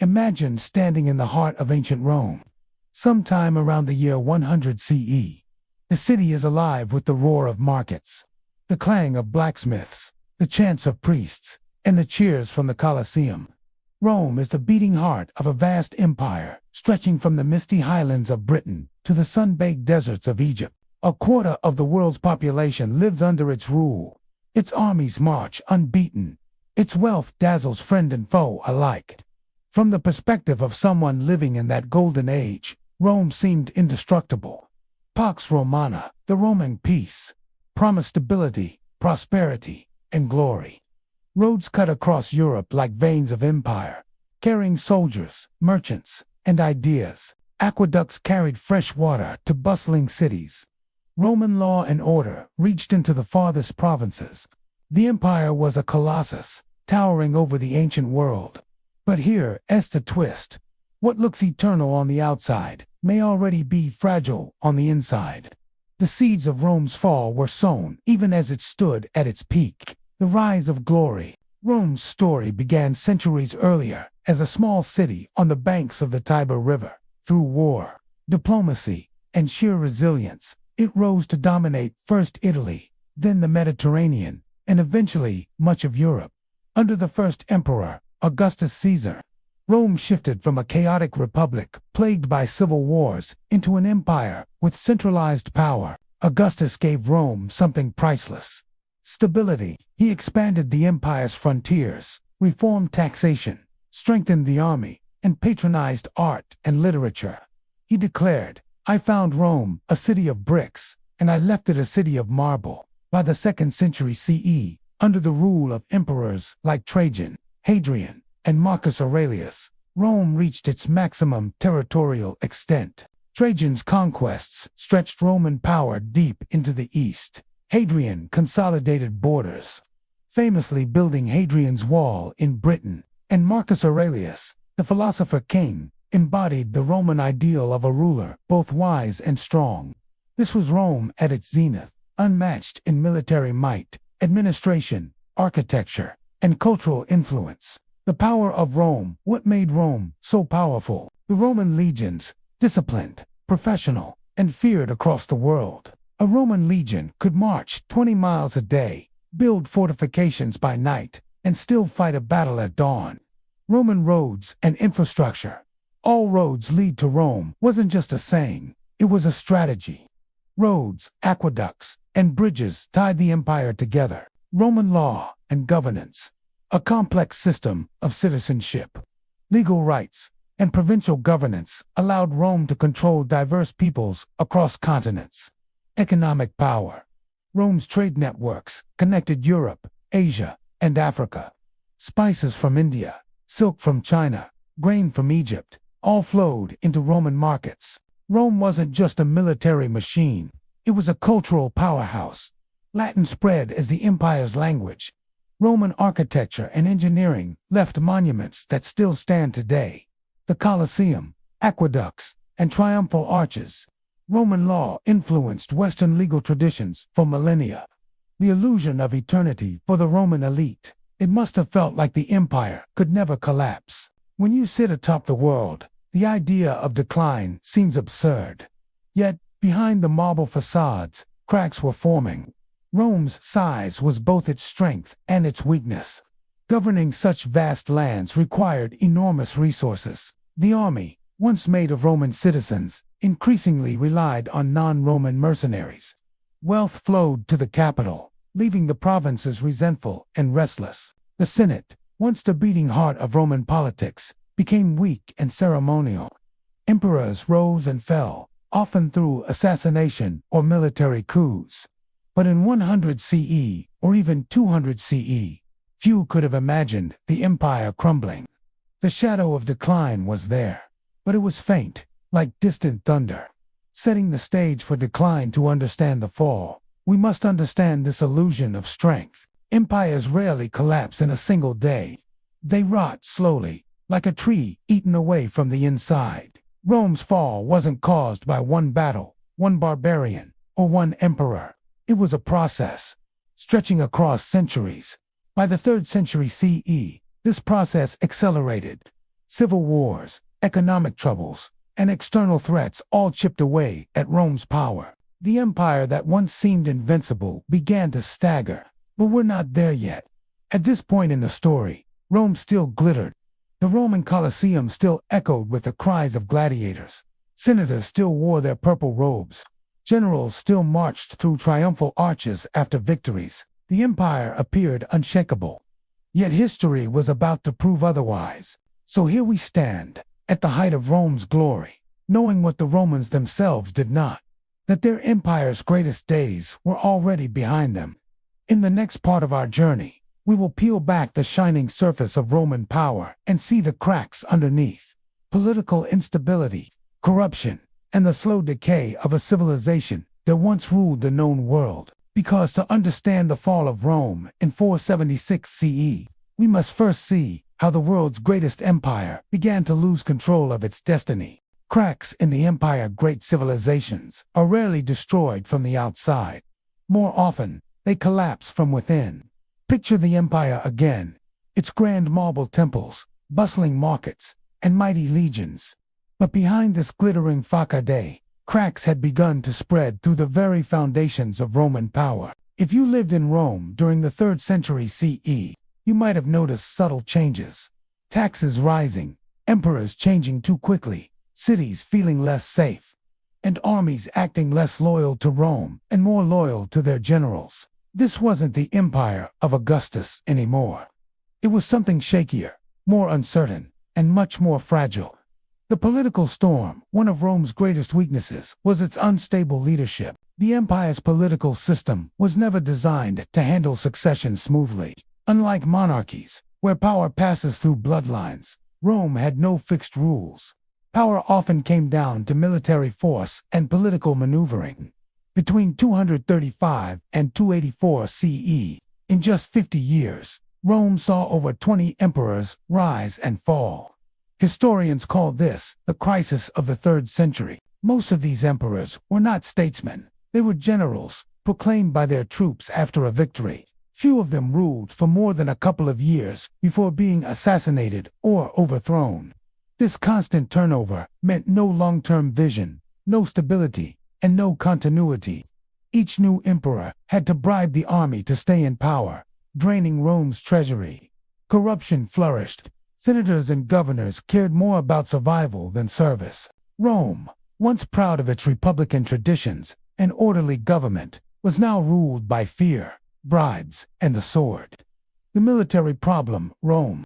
Imagine standing in the heart of ancient Rome, sometime around the year 100 CE. The city is alive with the roar of markets, the clang of blacksmiths, the chants of priests, and the cheers from the Colosseum. Rome is the beating heart of a vast empire, stretching from the misty highlands of Britain to the sun-baked deserts of Egypt. A quarter of the world's population lives under its rule. Its armies march unbeaten. Its wealth dazzles friend and foe alike. From the perspective of someone living in that golden age, Rome seemed indestructible. Pax Romana, the Roman peace, promised stability, prosperity, and glory. Roads cut across Europe like veins of empire, carrying soldiers, merchants, and ideas. Aqueducts carried fresh water to bustling cities. Roman law and order reached into the farthest provinces. The empire was a colossus, towering over the ancient world. But here is the twist. What looks eternal on the outside may already be fragile on the inside. The seeds of Rome's fall were sown even as it stood at its peak. The rise of glory. Rome's story began centuries earlier as a small city on the banks of the Tiber River. Through war, diplomacy, and sheer resilience, it rose to dominate first Italy, then the Mediterranean, and eventually much of Europe. Under the first emperor, Augustus Caesar, Rome shifted from a chaotic republic plagued by civil wars into an empire with centralized power. Augustus gave Rome something priceless: stability. He expanded the empire's frontiers, reformed taxation, strengthened the army, and patronized art and literature. He declared, "I found Rome a city of bricks, and I left it a city of marble." By the 2nd century CE, under the rule of emperors like Trajan, Hadrian, and Marcus Aurelius, Rome reached its maximum territorial extent. Trajan's conquests stretched Roman power deep into the east. Hadrian consolidated borders, famously building Hadrian's Wall in Britain, and Marcus Aurelius, the philosopher king, embodied the Roman ideal of a ruler, both wise and strong. This was Rome at its zenith, unmatched in military might, administration, architecture, and cultural influence. The power of Rome. What made Rome so powerful? The Roman legions, disciplined, professional, and feared across the world. A Roman legion could march 20 miles a day, build fortifications by night, and still fight a battle at dawn. Roman roads and infrastructure. "All roads lead to Rome" wasn't just a saying, it was a strategy. Roads, aqueducts, and bridges tied the empire together. Roman law and governance. A complex system of citizenship, legal rights, and provincial governance allowed Rome to control diverse peoples across continents. Economic power. Rome's trade networks connected Europe, Asia, and Africa. Spices from India, silk from China, grain from Egypt, all flowed into Roman markets. Rome wasn't just a military machine, it was a cultural powerhouse. Latin spread as the empire's language. Roman architecture and engineering left monuments that still stand today. The Colosseum, aqueducts, and triumphal arches. Roman law influenced Western legal traditions for millennia. The illusion of eternity for the Roman elite. It must have felt like the empire could never collapse. When you sit atop the world, the idea of decline seems absurd. Yet, behind the marble facades, cracks were forming. Rome's size was both its strength and its weakness. Governing such vast lands required enormous resources. The army, once made of Roman citizens, increasingly relied on non-Roman mercenaries. Wealth flowed to the capital, leaving the provinces resentful and restless. The Senate, once the beating heart of Roman politics, became weak and ceremonial. Emperors rose and fell, often through assassination or military coups. But in 100 CE, or even 200 CE, few could have imagined the empire crumbling. The shadow of decline was there, but it was faint, like distant thunder. Setting the stage for decline. To understand the fall, we must understand this illusion of strength. Empires rarely collapse in a single day. They rot slowly, like a tree eaten away from the inside. Rome's fall wasn't caused by one battle, one barbarian, or one emperor. It was a process, stretching across centuries. By the 3rd century CE, this process accelerated. Civil wars, economic troubles, and external threats all chipped away at Rome's power. The empire that once seemed invincible began to stagger, but we're not there yet. At this point in the story, Rome still glittered. The Roman Colosseum still echoed with the cries of gladiators. Senators still wore their purple robes. Generals still marched through triumphal arches after victories. The empire appeared unshakable. Yet history was about to prove otherwise. So here we stand, at the height of Rome's glory, knowing what the Romans themselves did not, that their empire's greatest days were already behind them. In the next part of our journey, we will peel back the shining surface of Roman power and see the cracks underneath. Political instability, corruption, and the slow decay of a civilization that once ruled the known world. Because to understand the fall of Rome in 476 CE, we must first see how the world's greatest empire began to lose control of its destiny. Cracks in the empire's great civilizations are rarely destroyed from the outside. More often, they collapse from within. Picture the empire again, its grand marble temples, bustling markets, and mighty legions. But behind this glittering facade, cracks had begun to spread through the very foundations of Roman power. If you lived in Rome during the 3rd century CE, you might have noticed subtle changes. Taxes rising, emperors changing too quickly, cities feeling less safe, and armies acting less loyal to Rome and more loyal to their generals. This wasn't the empire of Augustus anymore. It was something shakier, more uncertain, and much more fragile. The political storm, one of Rome's greatest weaknesses, was its unstable leadership. The empire's political system was never designed to handle succession smoothly. Unlike monarchies, where power passes through bloodlines, Rome had no fixed rules. Power often came down to military force and political maneuvering. Between 235 and 284 CE, in just 50 years, Rome saw over 20 emperors rise and fall. Historians call this the crisis of the 3rd century. Most of these emperors were not statesmen. They were generals, proclaimed by their troops after a victory. Few of them ruled for more than a couple of years before being assassinated or overthrown. This constant turnover meant no long-term vision, no stability, and no continuity. Each new emperor had to bribe the army to stay in power, draining Rome's treasury. Corruption flourished. Senators and governors cared more about survival than service. Rome, once proud of its republican traditions and orderly government, was now ruled by fear, bribes, and the sword. The military problem. Rome's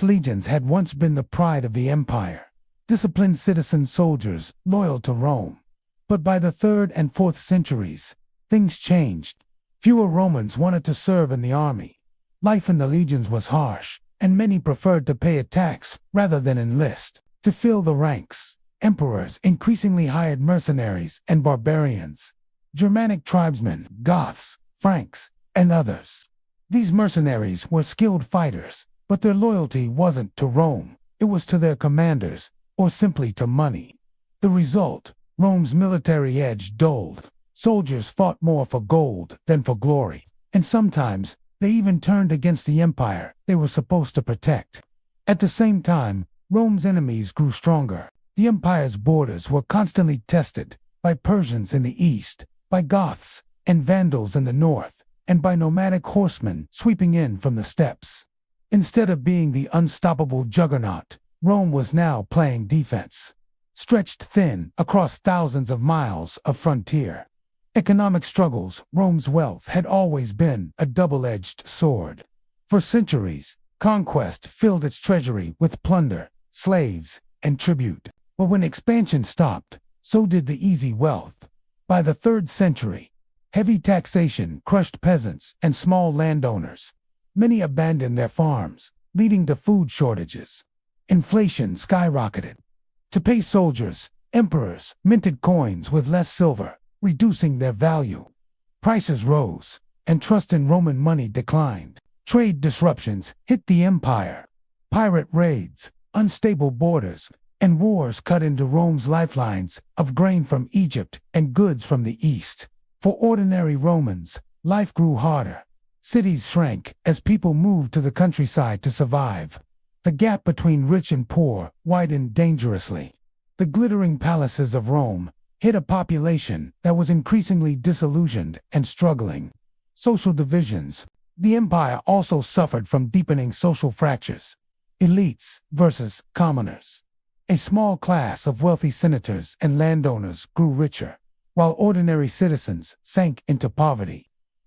legions had once been the pride of the empire, disciplined citizen soldiers loyal to Rome. But by the 3rd and 4th centuries, things changed. Fewer Romans wanted to serve in the army. Life in the legions was harsh, and many preferred to pay a tax rather than enlist. To fill the ranks, emperors increasingly hired mercenaries and barbarians, Germanic tribesmen, Goths, Franks, and others. These mercenaries were skilled fighters, but their loyalty wasn't to Rome, it was to their commanders, or simply to money. The result, Rome's military edge dulled. Soldiers fought more for gold than for glory, and sometimes they even turned against the empire they were supposed to protect. At the same time, Rome's enemies grew stronger. The empire's borders were constantly tested by Persians in the east, by Goths and Vandals in the north, and by nomadic horsemen sweeping in from the steppes. Instead of being the unstoppable juggernaut, Rome was now playing defense, stretched thin across thousands of miles of frontier. Economic struggles. Rome's wealth had always been a double-edged sword. For centuries, conquest filled its treasury with plunder, slaves, and tribute. But when expansion stopped, so did the easy wealth. By the 3rd century, heavy taxation crushed peasants and small landowners. Many abandoned their farms, leading to food shortages. Inflation skyrocketed. To pay soldiers, emperors minted coins with less silver, reducing their value. Prices rose, and trust in Roman money declined. Trade disruptions hit the empire. Pirate raids, unstable borders, and wars cut into Rome's lifelines of grain from Egypt and goods from the east. For ordinary Romans, life grew harder. Cities shrank as people moved to the countryside to survive. The gap between rich and poor widened dangerously. The glittering palaces of Rome hid a population that was increasingly disillusioned and struggling. Social divisions. The empire also suffered from deepening social fractures. Elites versus commoners. A small class of wealthy senators and landowners grew richer, while ordinary citizens sank into poverty.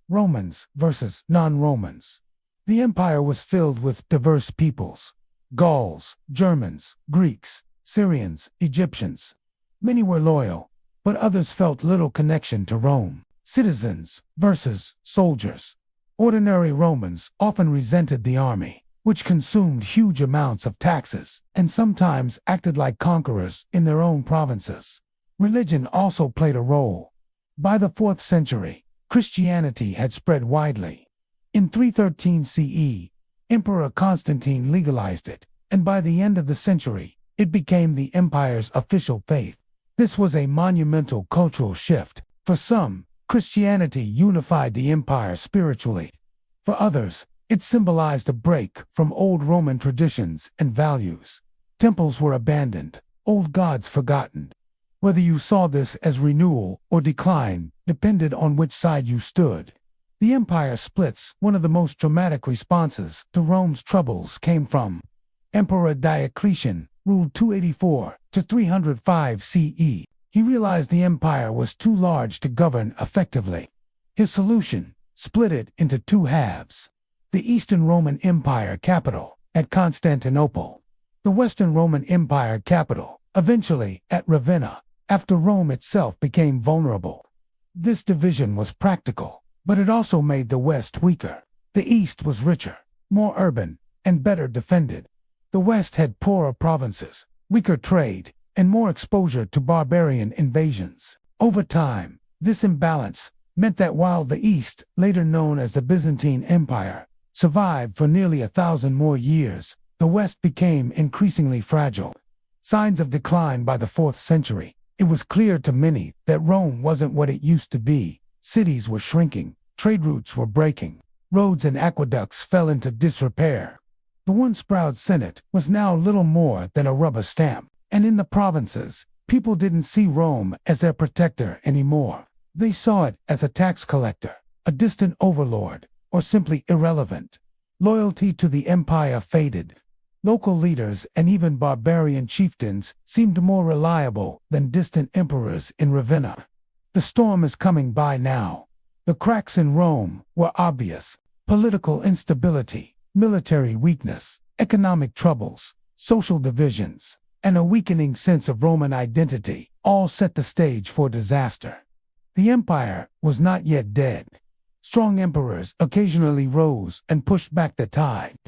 Romans versus non-Romans. The empire was filled with diverse peoples: Gauls, Germans, Greeks, Syrians, Egyptians. Many were loyal, but others felt little connection to Rome. Citizens versus soldiers. Ordinary Romans often resented the army, which consumed huge amounts of taxes and sometimes acted like conquerors in their own provinces. Religion also played a role. By the 4th century, Christianity had spread widely. In 313 CE, Emperor Constantine legalized it, and by the end of the century, it became the empire's official faith. This was a monumental cultural shift. For some, Christianity unified the empire spiritually. For others, it symbolized a break from old Roman traditions and values. Temples were abandoned, old gods forgotten. Whether you saw this as renewal or decline depended on which side you stood. The empire splits. One of the most dramatic responses to Rome's troubles came from Emperor Diocletian, ruled 284 to 305 CE. He realized the empire was too large to govern effectively. His solution: split it into two halves. The Eastern Roman Empire capital at Constantinople. The Western Roman Empire capital, eventually at Ravenna, after Rome itself became vulnerable. This division was practical, but it also made the West weaker. The East was richer, more urban, and better defended. The West had poorer provinces, weaker trade, and more exposure to barbarian invasions. Over time, this imbalance meant that while the East, later known as the Byzantine Empire, survived for nearly 1,000 more years, the West became increasingly fragile. Signs of decline. By the 4th century, it was clear to many that Rome wasn't what it used to be. Cities were shrinking, trade routes were breaking, roads and aqueducts fell into disrepair. The once proud Senate was now little more than a rubber stamp, and in the provinces, people didn't see Rome as their protector anymore. They saw it as a tax collector, a distant overlord, or simply irrelevant. Loyalty to the empire faded. Local leaders and even barbarian chieftains seemed more reliable than distant emperors in Ravenna. The storm is coming by now. The cracks in Rome were obvious: political instability, military weakness, economic troubles, social divisions, and a weakening sense of Roman identity all set the stage for disaster. The empire was not yet dead. Strong emperors occasionally rose and pushed back the tide.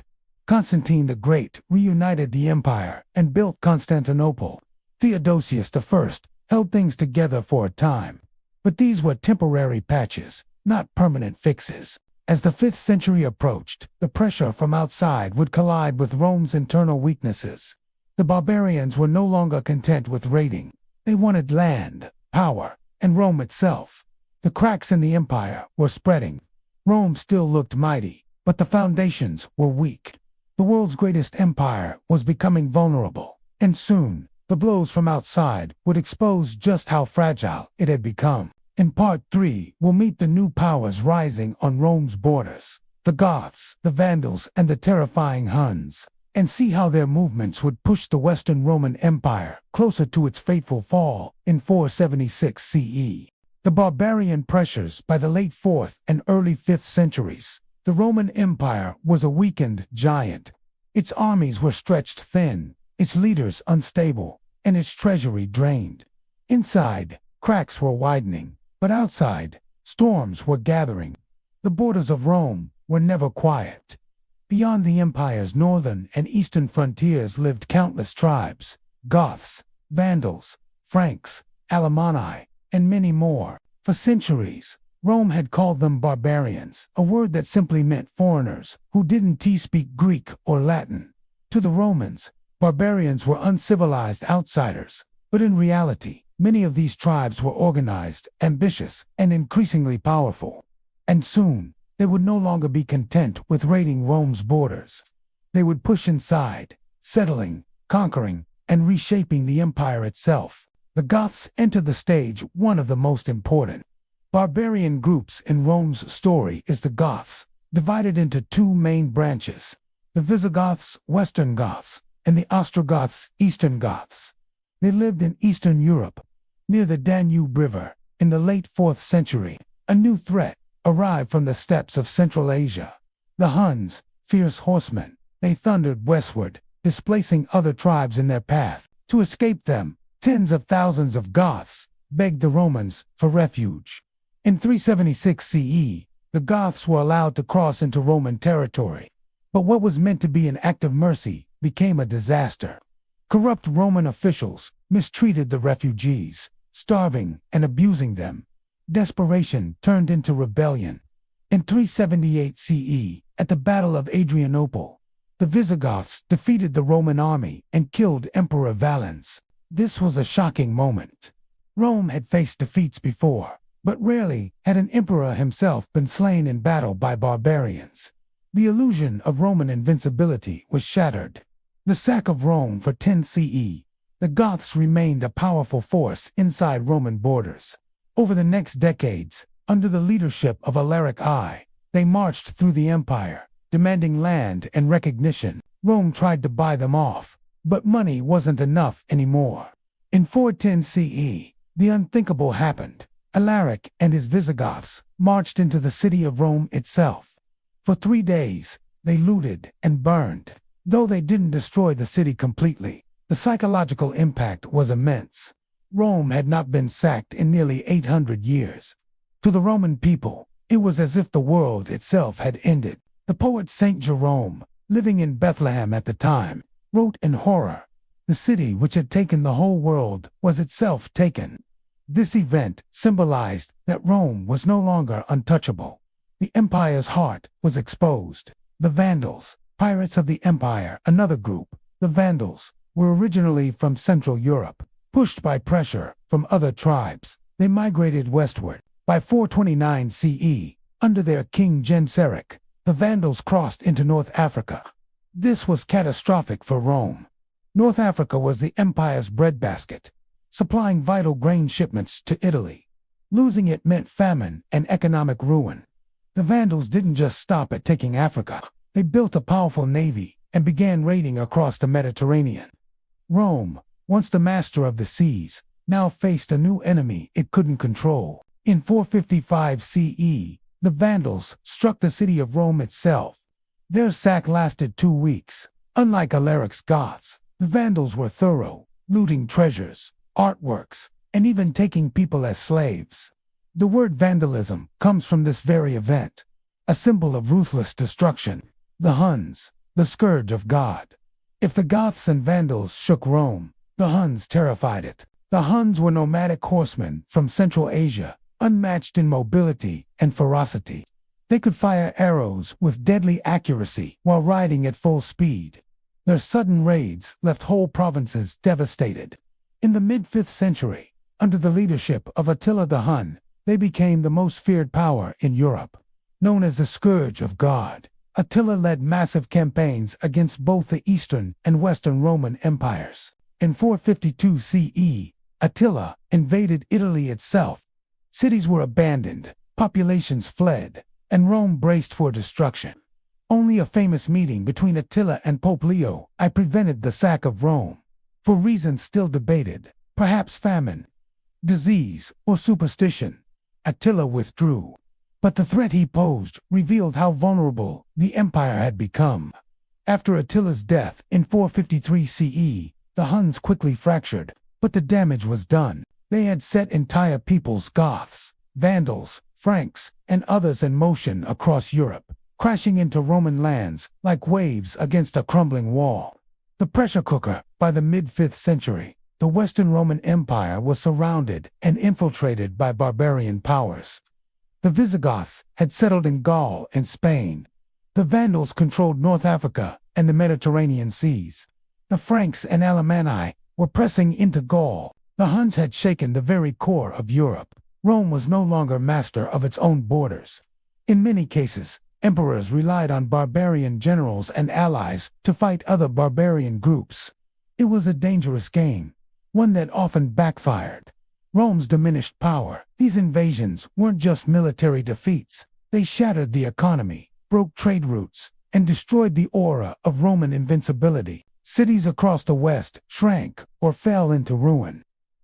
Constantine the Great reunited the empire and built Constantinople. Theodosius I held things together for a time. But these were temporary patches, not permanent fixes. As the 5th century approached, the pressure from outside would collide with Rome's internal weaknesses. The barbarians were no longer content with raiding. They wanted land, power, and Rome itself. The cracks in the empire were spreading. Rome still looked mighty, but the foundations were weak. The world's greatest empire was becoming vulnerable, and soon, the blows from outside would expose just how fragile it had become. In Part 3, we'll meet the new powers rising on Rome's borders: the Goths, the Vandals, and the terrifying Huns, and see how their movements would push the Western Roman Empire closer to its fateful fall in 476 CE. The barbarian pressures. By the late 4th and early 5th centuries, the Roman Empire was a weakened giant. Its armies were stretched thin, its leaders unstable, and its treasury drained. Inside, cracks were widening, but outside, storms were gathering. The borders of Rome were never quiet. Beyond the empire's northern and eastern frontiers lived countless tribes: Goths, Vandals, Franks, Alemanni, and many more. For centuries, Rome had called them barbarians, a word that simply meant foreigners who didn't speak Greek or Latin. To the Romans, barbarians were uncivilized outsiders, but in reality, many of these tribes were organized, ambitious, and increasingly powerful. And soon, they would no longer be content with raiding Rome's borders. They would push inside, settling, conquering, and reshaping the empire itself. The Goths entered the stage, one of the most important barbarian groups in Rome's story is the Goths, divided into two main branches: the Visigoths, Western Goths, and the Ostrogoths, Eastern Goths. They lived in Eastern Europe, near the Danube River. In the late 4th century, a new threat arrived from the steppes of Central Asia. The Huns, fierce horsemen, they thundered westward, displacing other tribes in their path. To escape them, tens of thousands of Goths begged the Romans for refuge. In 376 CE, the Goths were allowed to cross into Roman territory. But what was meant to be an act of mercy became a disaster. Corrupt Roman officials mistreated the refugees, starving and abusing them. Desperation turned into rebellion. In 378 CE, at the Battle of Adrianople, the Visigoths defeated the Roman army and killed Emperor Valens. This was a shocking moment. Rome had faced defeats before, but rarely had an emperor himself been slain in battle by barbarians. The illusion of Roman invincibility was shattered. The sack of Rome for 10 CE. The Goths remained a powerful force inside Roman borders. Over the next decades, under the leadership of Alaric I, they marched through the empire, demanding land and recognition. Rome tried to buy them off, but money wasn't enough anymore. In 410 CE, the unthinkable happened. Alaric and his Visigoths marched into the city of Rome itself. For 3 days, they looted and burned. Though they didn't destroy the city completely, the psychological impact was immense. Rome had not been sacked in nearly 800 years. To the Roman people, it was as if the world itself had ended. The poet Saint Jerome, living in Bethlehem at the time, wrote in horror, "The city which had taken the whole world was itself taken." This event symbolized that Rome was no longer untouchable. The empire's heart was exposed. The Vandals, pirates of the empire, another group. The Vandals were originally from Central Europe. Pushed by pressure from other tribes, they migrated westward. By 429 CE, under their king Genseric, the Vandals crossed into North Africa. This was catastrophic for Rome. North Africa was the empire's breadbasket, supplying vital grain shipments to Italy. Losing it meant famine and economic ruin. The Vandals didn't just stop at taking Africa. They built a powerful navy and began raiding across the Mediterranean. Rome, once the master of the seas, now faced a new enemy it couldn't control. In 455 CE, the Vandals struck the city of Rome itself. Their sack lasted 2 weeks. Unlike Alaric's Goths, the Vandals were thorough, looting treasures, artworks, and even taking people as slaves. The word vandalism comes from this very event, a symbol of ruthless destruction. The Huns, the scourge of God. If the Goths and Vandals shook Rome, the Huns terrified it. The Huns were nomadic horsemen from Central Asia, unmatched in mobility and ferocity. They could fire arrows with deadly accuracy while riding at full speed. Their sudden raids left whole provinces devastated. In the mid-5th century, under the leadership of Attila the Hun, they became the most feared power in Europe. Known as the Scourge of God, Attila led massive campaigns against both the Eastern and Western Roman empires. In 452 CE, Attila invaded Italy itself. Cities were abandoned, populations fled, and Rome braced for destruction. Only a famous meeting between Attila and Pope Leo I prevented the sack of Rome. For reasons still debated, perhaps famine, disease, or superstition, Attila withdrew. But the threat he posed revealed how vulnerable the empire had become. After Attila's death in 453 CE, the Huns quickly fractured, but the damage was done. They had set entire peoples, Goths, Vandals, Franks, and others in motion across Europe, crashing into Roman lands like waves against a crumbling wall. The pressure cooker. By the mid-5th century, the Western Roman Empire was surrounded and infiltrated by barbarian powers. The Visigoths had settled in Gaul and Spain. The Vandals controlled North Africa and the Mediterranean seas. The Franks and Alemanni were pressing into Gaul. The Huns had shaken the very core of Europe. Rome was no longer master of its own borders. In many cases, Emperors relied on barbarian generals and allies to fight other barbarian groups. It was a dangerous game, one that often backfired. Rome's diminished power. These invasions weren't just military defeats. They shattered the economy, broke trade routes, and destroyed the aura of Roman invincibility. Cities across the West shrank or fell into ruin.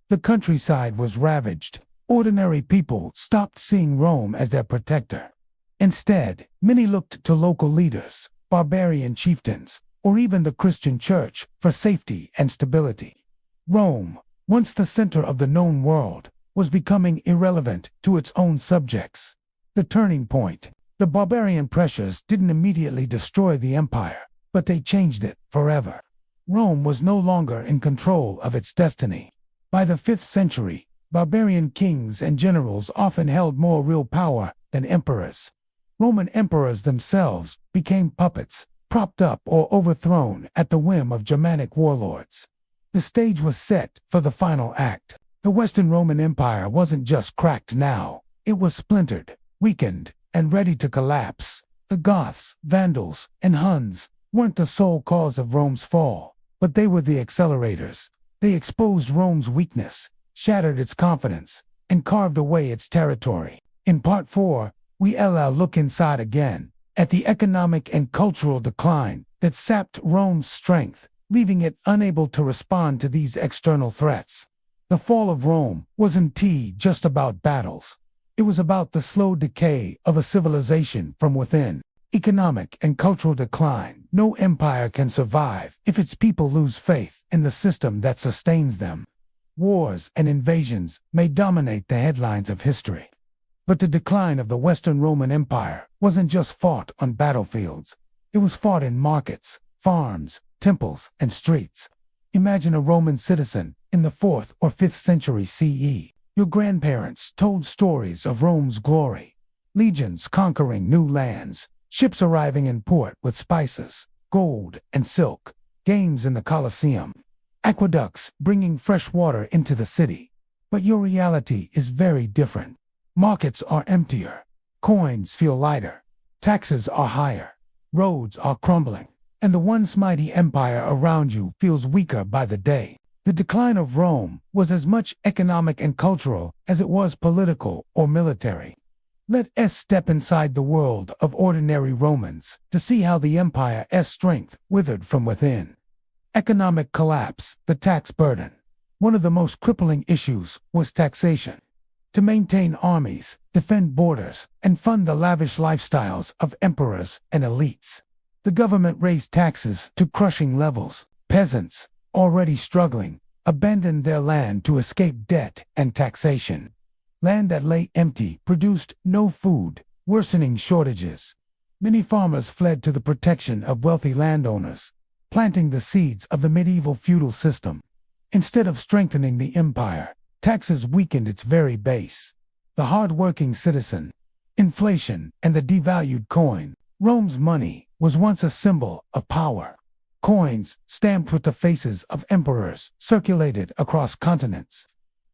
The countryside was ravaged. Ordinary people stopped seeing Rome as their protector. Instead, many looked to local leaders, barbarian chieftains, or even the Christian church for safety and stability. Rome, once the center of the known world, was becoming irrelevant to its own subjects. The turning point. The barbarian pressures didn't immediately destroy the empire, but they changed it forever. Rome was no longer in control of its destiny. By the 5th century, barbarian kings and generals often held more real power than emperors. Roman emperors themselves became puppets, propped up or overthrown at the whim of Germanic warlords. The stage was set for the final act. The Western Roman Empire wasn't just cracked now, it was splintered, weakened, and ready to collapse. The Goths, Vandals, and Huns weren't the sole cause of Rome's fall, but they were the accelerators. They exposed Rome's weakness, shattered its confidence, and carved away its territory. In Part 4, we'll look inside again, at the economic and cultural decline that sapped Rome's strength, leaving it unable to respond to these external threats. The fall of Rome wasn't just about battles. It was about the slow decay of a civilization from within. Economic and cultural decline. No empire can survive if its people lose faith in the system that sustains them. Wars and invasions may dominate the headlines of history. But the decline of the Western Roman Empire wasn't just fought on battlefields. It was fought in markets, farms, temples, and streets. Imagine a Roman citizen in the 4th or 5th century CE. Your grandparents told stories of Rome's glory. Legions conquering new lands, ships arriving in port with spices, gold, and silk, games in the Colosseum, aqueducts bringing fresh water into the city. But your reality is very different. Markets are emptier, coins feel lighter, taxes are higher, roads are crumbling, and the once mighty empire around you feels weaker by the day. The decline of Rome was as much economic and cultural as it was political or military. Let us step inside the world of ordinary Romans to see how the empire's strength withered from within. Economic collapse, the tax burden. One of the most crippling issues was taxation. To maintain armies, defend borders, and fund the lavish lifestyles of emperors and elites, the government raised taxes to crushing levels. Peasants, already struggling, abandoned their land to escape debt and taxation. Land that lay empty produced no food, worsening shortages. Many farmers fled to the protection of wealthy landowners, planting the seeds of the medieval feudal system. Instead of strengthening the empire, taxes weakened its very base. The hard-working citizen, inflation, and the devalued coin. Rome's money was once a symbol of power. Coins, stamped with the faces of emperors, circulated across continents.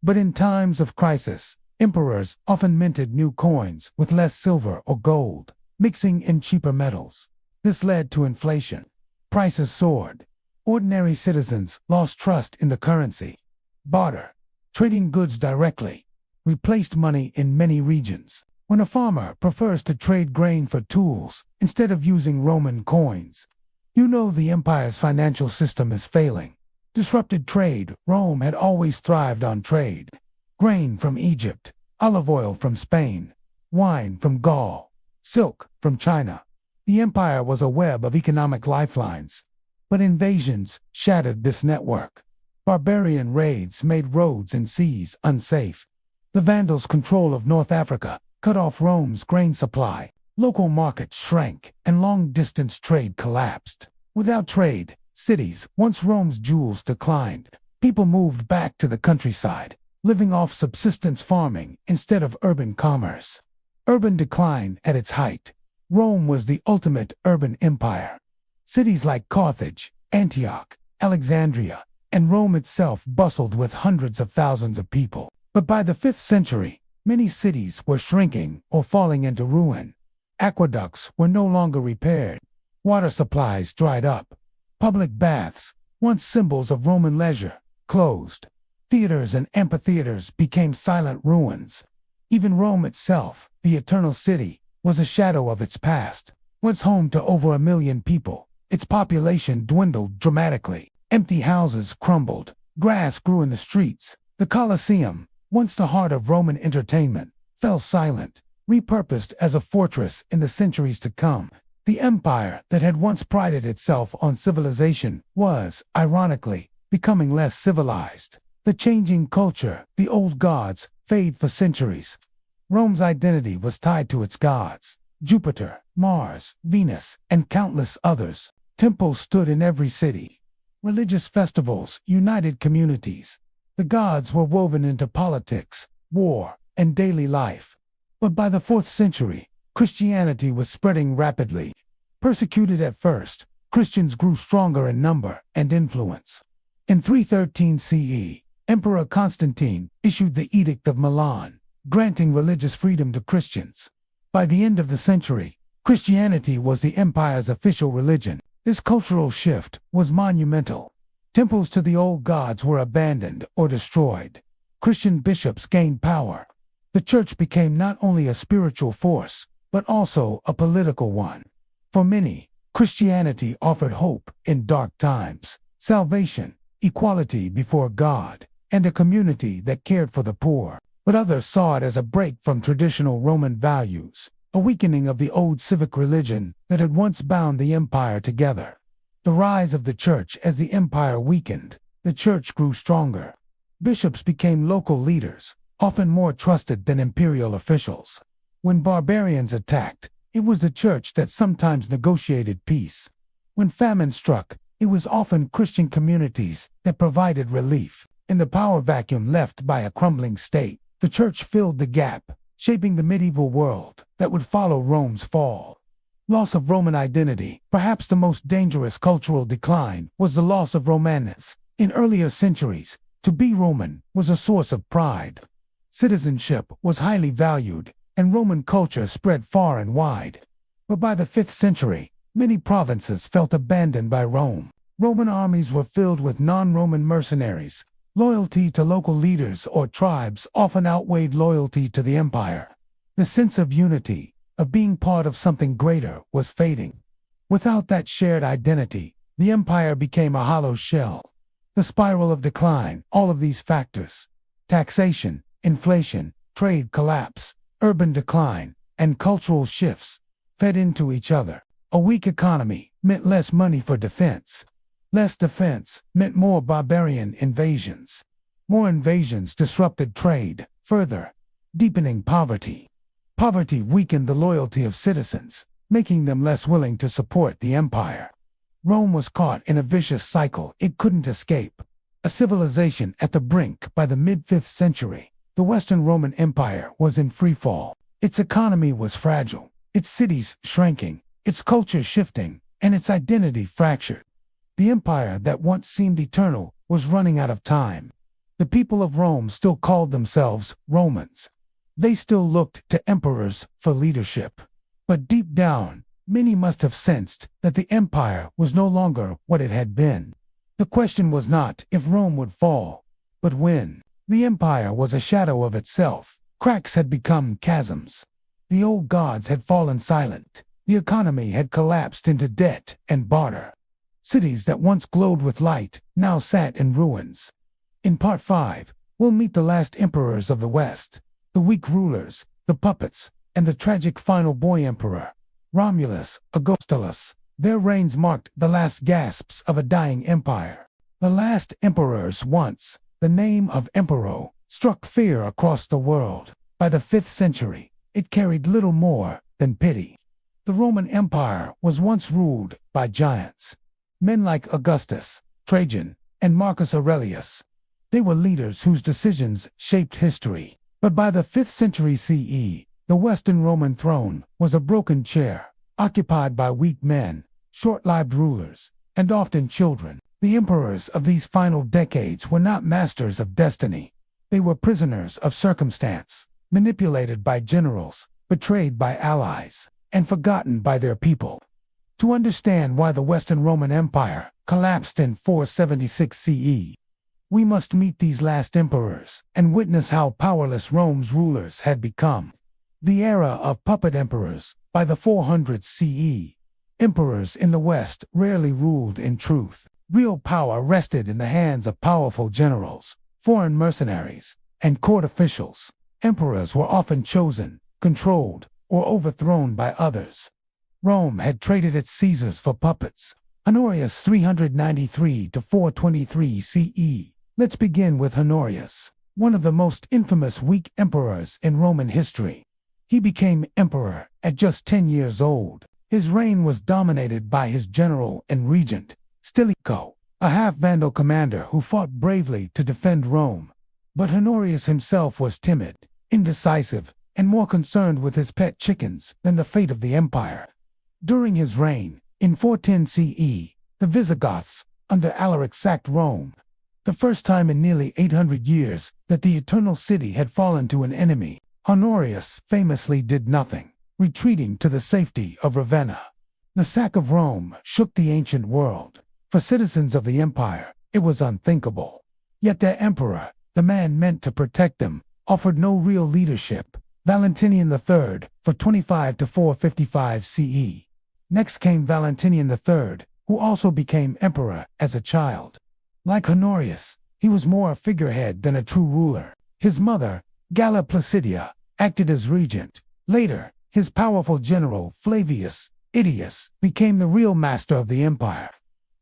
But in times of crisis, emperors often minted new coins with less silver or gold, mixing in cheaper metals. This led to inflation. Prices soared. Ordinary citizens lost trust in the currency. Barter, trading goods directly, replaced money in many regions. When a farmer prefers to trade grain for tools instead of using Roman coins, you know the empire's financial system is failing. Disrupted trade. Rome had always thrived on trade. Grain from Egypt, olive oil from Spain, wine from Gaul, silk from China. The empire was a web of economic lifelines. But invasions shattered this network. Barbarian raids made roads and seas unsafe. The Vandals' control of North Africa cut off Rome's grain supply. Local markets shrank, and long-distance trade collapsed. Without trade, cities, once Rome's jewels, declined. People moved back to the countryside, living off subsistence farming instead of urban commerce. Urban decline at its height. Rome was the ultimate urban empire. Cities like Carthage, Antioch, Alexandria, and Rome itself bustled with hundreds of thousands of people. But by the 5th century, many cities were shrinking or falling into ruin. Aqueducts were no longer repaired. Water supplies dried up. Public baths, once symbols of Roman leisure, closed. Theaters and amphitheaters became silent ruins. Even Rome itself, the eternal city, was a shadow of its past. Once home to over 1 million people, its population dwindled dramatically. Empty houses crumbled. Grass grew in the streets. The Colosseum, once the heart of Roman entertainment, fell silent, repurposed as a fortress in the centuries to come. The empire that had once prided itself on civilization was, ironically, becoming less civilized. The changing culture, the old gods, fade for centuries. Rome's identity was tied to its gods: Jupiter, Mars, Venus, and countless others. Temples stood in every city. Religious festivals united communities. The gods were woven into politics, war, and daily life. But by the 4th century, Christianity was spreading rapidly. Persecuted at first, Christians grew stronger in number and influence. In 313 CE, Emperor Constantine issued the Edict of Milan, granting religious freedom to Christians. By the end of the century, Christianity was the empire's official religion. This cultural shift was monumental. Temples to the old gods were abandoned or destroyed. Christian bishops gained power. The church became not only a spiritual force, but also a political one. For many, Christianity offered hope in dark times: salvation, equality before God, and a community that cared for the poor. But others saw it as a break from traditional Roman values, a weakening of the old civic religion that had once bound the empire together. The rise of the church. As the empire weakened, the church grew stronger. Bishops became local leaders, often more trusted than imperial officials. When barbarians attacked, it was the church that sometimes negotiated peace. When famine struck, it was often Christian communities that provided relief. In the power vacuum left by a crumbling state, the church filled the gap, shaping the medieval world that would follow Rome's fall. Loss of Roman identity. Perhaps the most dangerous cultural decline was the loss of Romanism. In earlier centuries, to be Roman was a source of pride. Citizenship was highly valued, and Roman culture spread far and wide. But by the 5th century, many provinces felt abandoned by Rome. Roman armies were filled with non-Roman mercenaries. Loyalty to local leaders or tribes often outweighed loyalty to the empire. The sense of unity, of being part of something greater, was fading. Without that shared identity, the empire became a hollow shell. The spiral of decline. All of these factors: taxation, inflation, trade collapse, urban decline, and cultural shifts fed into each other. A weak economy meant less money for defense. Less defense meant more barbarian invasions. More invasions disrupted trade, further deepening poverty. Poverty weakened the loyalty of citizens, making them less willing to support the empire. Rome was caught in a vicious cycle it couldn't escape. A civilization at the brink. By the mid-5th century, the Western Roman Empire was in freefall. Its economy was fragile, its cities shrinking, its culture shifting, and its identity fractured. The empire that once seemed eternal was running out of time. The people of Rome still called themselves Romans. They still looked to emperors for leadership. But deep down, many must have sensed that the empire was no longer what it had been. The question was not if Rome would fall, but when. The empire was a shadow of itself. Cracks had become chasms. The old gods had fallen silent. The economy had collapsed into debt and barter. Cities that once glowed with light now sat in ruins. In Part 5, we'll meet the last emperors of the West, the weak rulers, the puppets, and the tragic final boy emperor, Romulus, Augustulus. Their reigns marked the last gasps of a dying empire. The last emperors. Once, the name of emperor struck fear across the world. By the 5th century, it carried little more than pity. The Roman Empire was once ruled by giants. Men like Augustus, Trajan, and Marcus Aurelius. They were leaders whose decisions shaped history. But by the 5th century CE, the Western Roman throne was a broken chair, occupied by weak men, short-lived rulers, and often children. The emperors of these final decades were not masters of destiny. They were prisoners of circumstance, manipulated by generals, betrayed by allies. and forgotten by their people. To understand why the Western Roman Empire collapsed in 476 CE, we must meet these last emperors and witness how powerless Rome's rulers had become. The era of puppet emperors. By the 400s CE, emperors in the West rarely ruled in truth. Real power rested in the hands of powerful generals, foreign mercenaries, and court officials. Emperors were often chosen, controlled, or overthrown by others. Rome had traded its Caesars for puppets. Honorius 393 to 423 CE. Let's begin with Honorius, one of the most infamous weak emperors in Roman history. He became emperor at just 10 years old. His reign was dominated by his general and regent, Stilicho, a half-Vandal commander who fought bravely to defend Rome. But Honorius himself was timid, indecisive, and more concerned with his pet chickens than the fate of the empire. During his reign, in 410 CE, the Visigoths, under Alaric, sacked Rome. The first time in nearly 800 years that the Eternal City had fallen to an enemy. Honorius famously did nothing, retreating to the safety of Ravenna. The sack of Rome shook the ancient world. For citizens of the empire, it was unthinkable. Yet their emperor, the man meant to protect them, offered no real leadership. Valentinian III, for 25 to 455 CE. Next came Valentinian III, who also became emperor as a child. Like Honorius, he was more a figurehead than a true ruler. His mother, Galla Placidia, acted as regent. Later, his powerful general Flavius Idius became the real master of the empire.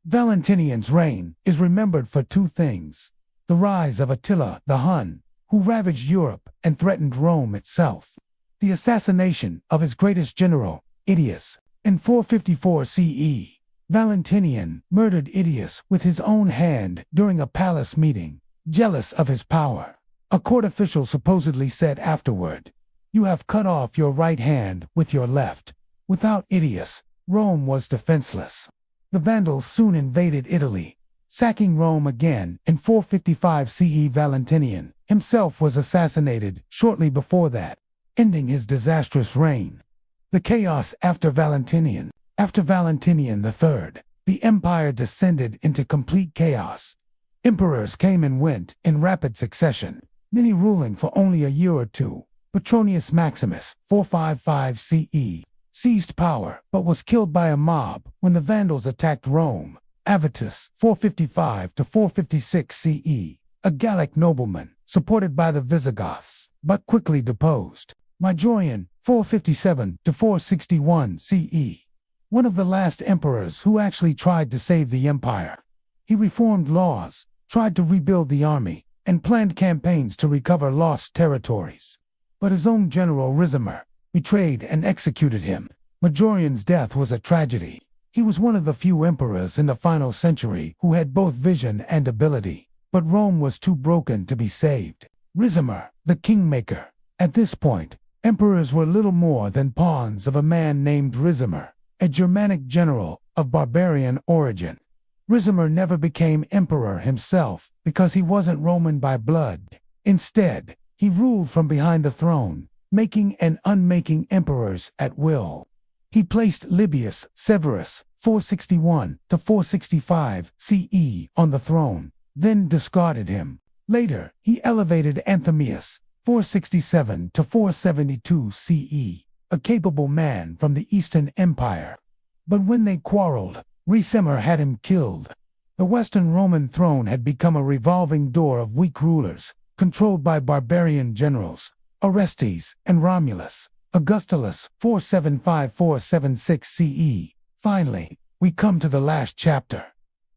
Valentinian's reign is remembered for two things: the rise of Attila the Hun, who ravaged Europe and threatened Rome itself; the assassination of his greatest general, Idius. In 454 CE, Valentinian murdered Idius with his own hand during a palace meeting, jealous of his power. A court official supposedly said afterward, "You have cut off your right hand with your left." Without Idius, Rome was defenseless. The Vandals soon invaded Italy, sacking Rome again in 455 CE. Valentinian himself was assassinated shortly before that, ending his disastrous reign. The chaos after Valentinian. After Valentinian III, the empire descended into complete chaos. Emperors came and went in rapid succession, many ruling for only a year or two. Petronius Maximus, 455 CE, seized power but was killed by a mob when the Vandals attacked Rome. Avitus, 455 to 456 CE, a Gallic nobleman, supported by the Visigoths, but quickly deposed. Majorian, 457 to 461 CE, one of the last emperors who actually tried to save the empire. He reformed laws, tried to rebuild the army, and planned campaigns to recover lost territories. But his own general Ricimer betrayed and executed him. Majorian's death was a tragedy. He was one of the few emperors in the final century who had both vision and ability, but Rome was too broken to be saved. Ricimer, the kingmaker. At this point, emperors were little more than pawns of a man named Ricimer, a Germanic general of barbarian origin. Ricimer never became emperor himself because he wasn't Roman by blood. Instead, he ruled from behind the throne, making and unmaking emperors at will. He placed Libius Severus, 461 to 465 CE, on the throne, then discarded him. Later, he elevated Anthemius, 467 to 472 CE, a capable man from the Eastern Empire. But when they quarreled, Ricimer had him killed. The Western Roman throne had become a revolving door of weak rulers, controlled by barbarian generals, Orestes and Romulus. Augustulus, 475-476 CE. Finally, we come to the last chapter.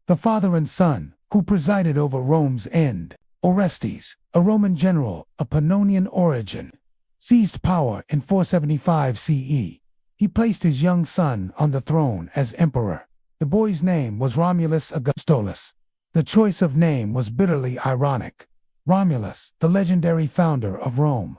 The father and son, who presided over Rome's end. Orestes, a Roman general of Pannonian origin, seized power in 475 CE. He placed his young son on the throne as emperor. The boy's name was Romulus Augustulus. The choice of name was bitterly ironic. Romulus, the legendary founder of Rome.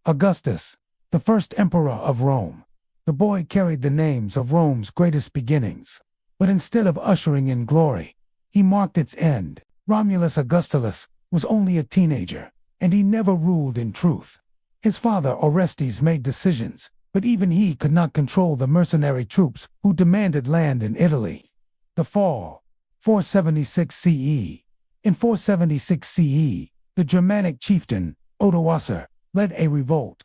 Augustus, the first emperor of Rome. The boy carried the names of Rome's greatest beginnings. But instead of ushering in glory, he marked its end. Romulus Augustulus was only a teenager, and he never ruled in truth. His father Orestes made decisions, but even he could not control the mercenary troops who demanded land in Italy. The fall. 476 CE. In 476 CE, the Germanic chieftain, Odoacer, led a revolt.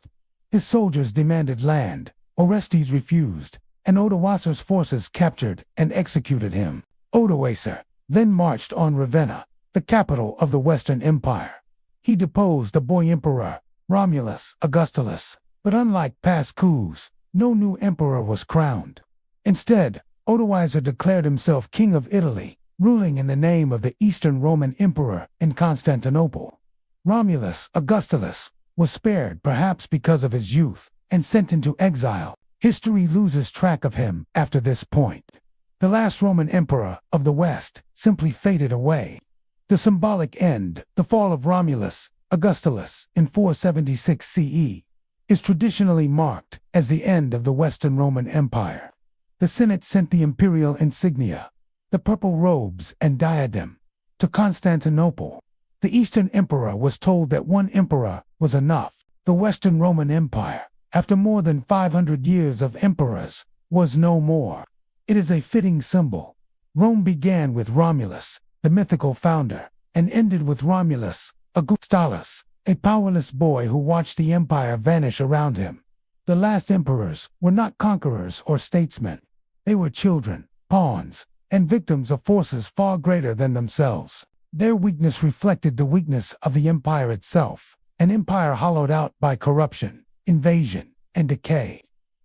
His soldiers demanded land. Orestes refused, and Odoacer's forces captured and executed him. Odoacer then marched on Ravenna, the capital of the Western Empire. He deposed the boy emperor, Romulus Augustulus, but unlike past coups, no new emperor was crowned. Instead, Odoacer declared himself king of Italy, ruling in the name of the Eastern Roman Emperor in Constantinople. Romulus Augustulus was spared perhaps because of his youth and sent into exile. History loses track of him after this point. The last Roman emperor of the West simply faded away. The symbolic end, the fall of Romulus Augustulus in 476 CE, is traditionally marked as the end of the Western Roman Empire. The Senate sent the imperial insignia, the purple robes and diadem, to Constantinople. The Eastern Emperor was told that one emperor was enough. The Western Roman Empire, after more than 500 years of emperors, was no more. It is a fitting symbol. Rome began with Romulus, the mythical founder, and ended with Romulus Augustulus, a powerless boy who watched the empire vanish around him. The last emperors were not conquerors or statesmen. They were children, pawns, and victims of forces far greater than themselves. Their weakness reflected the weakness of the empire itself, an empire hollowed out by corruption, invasion, and decay.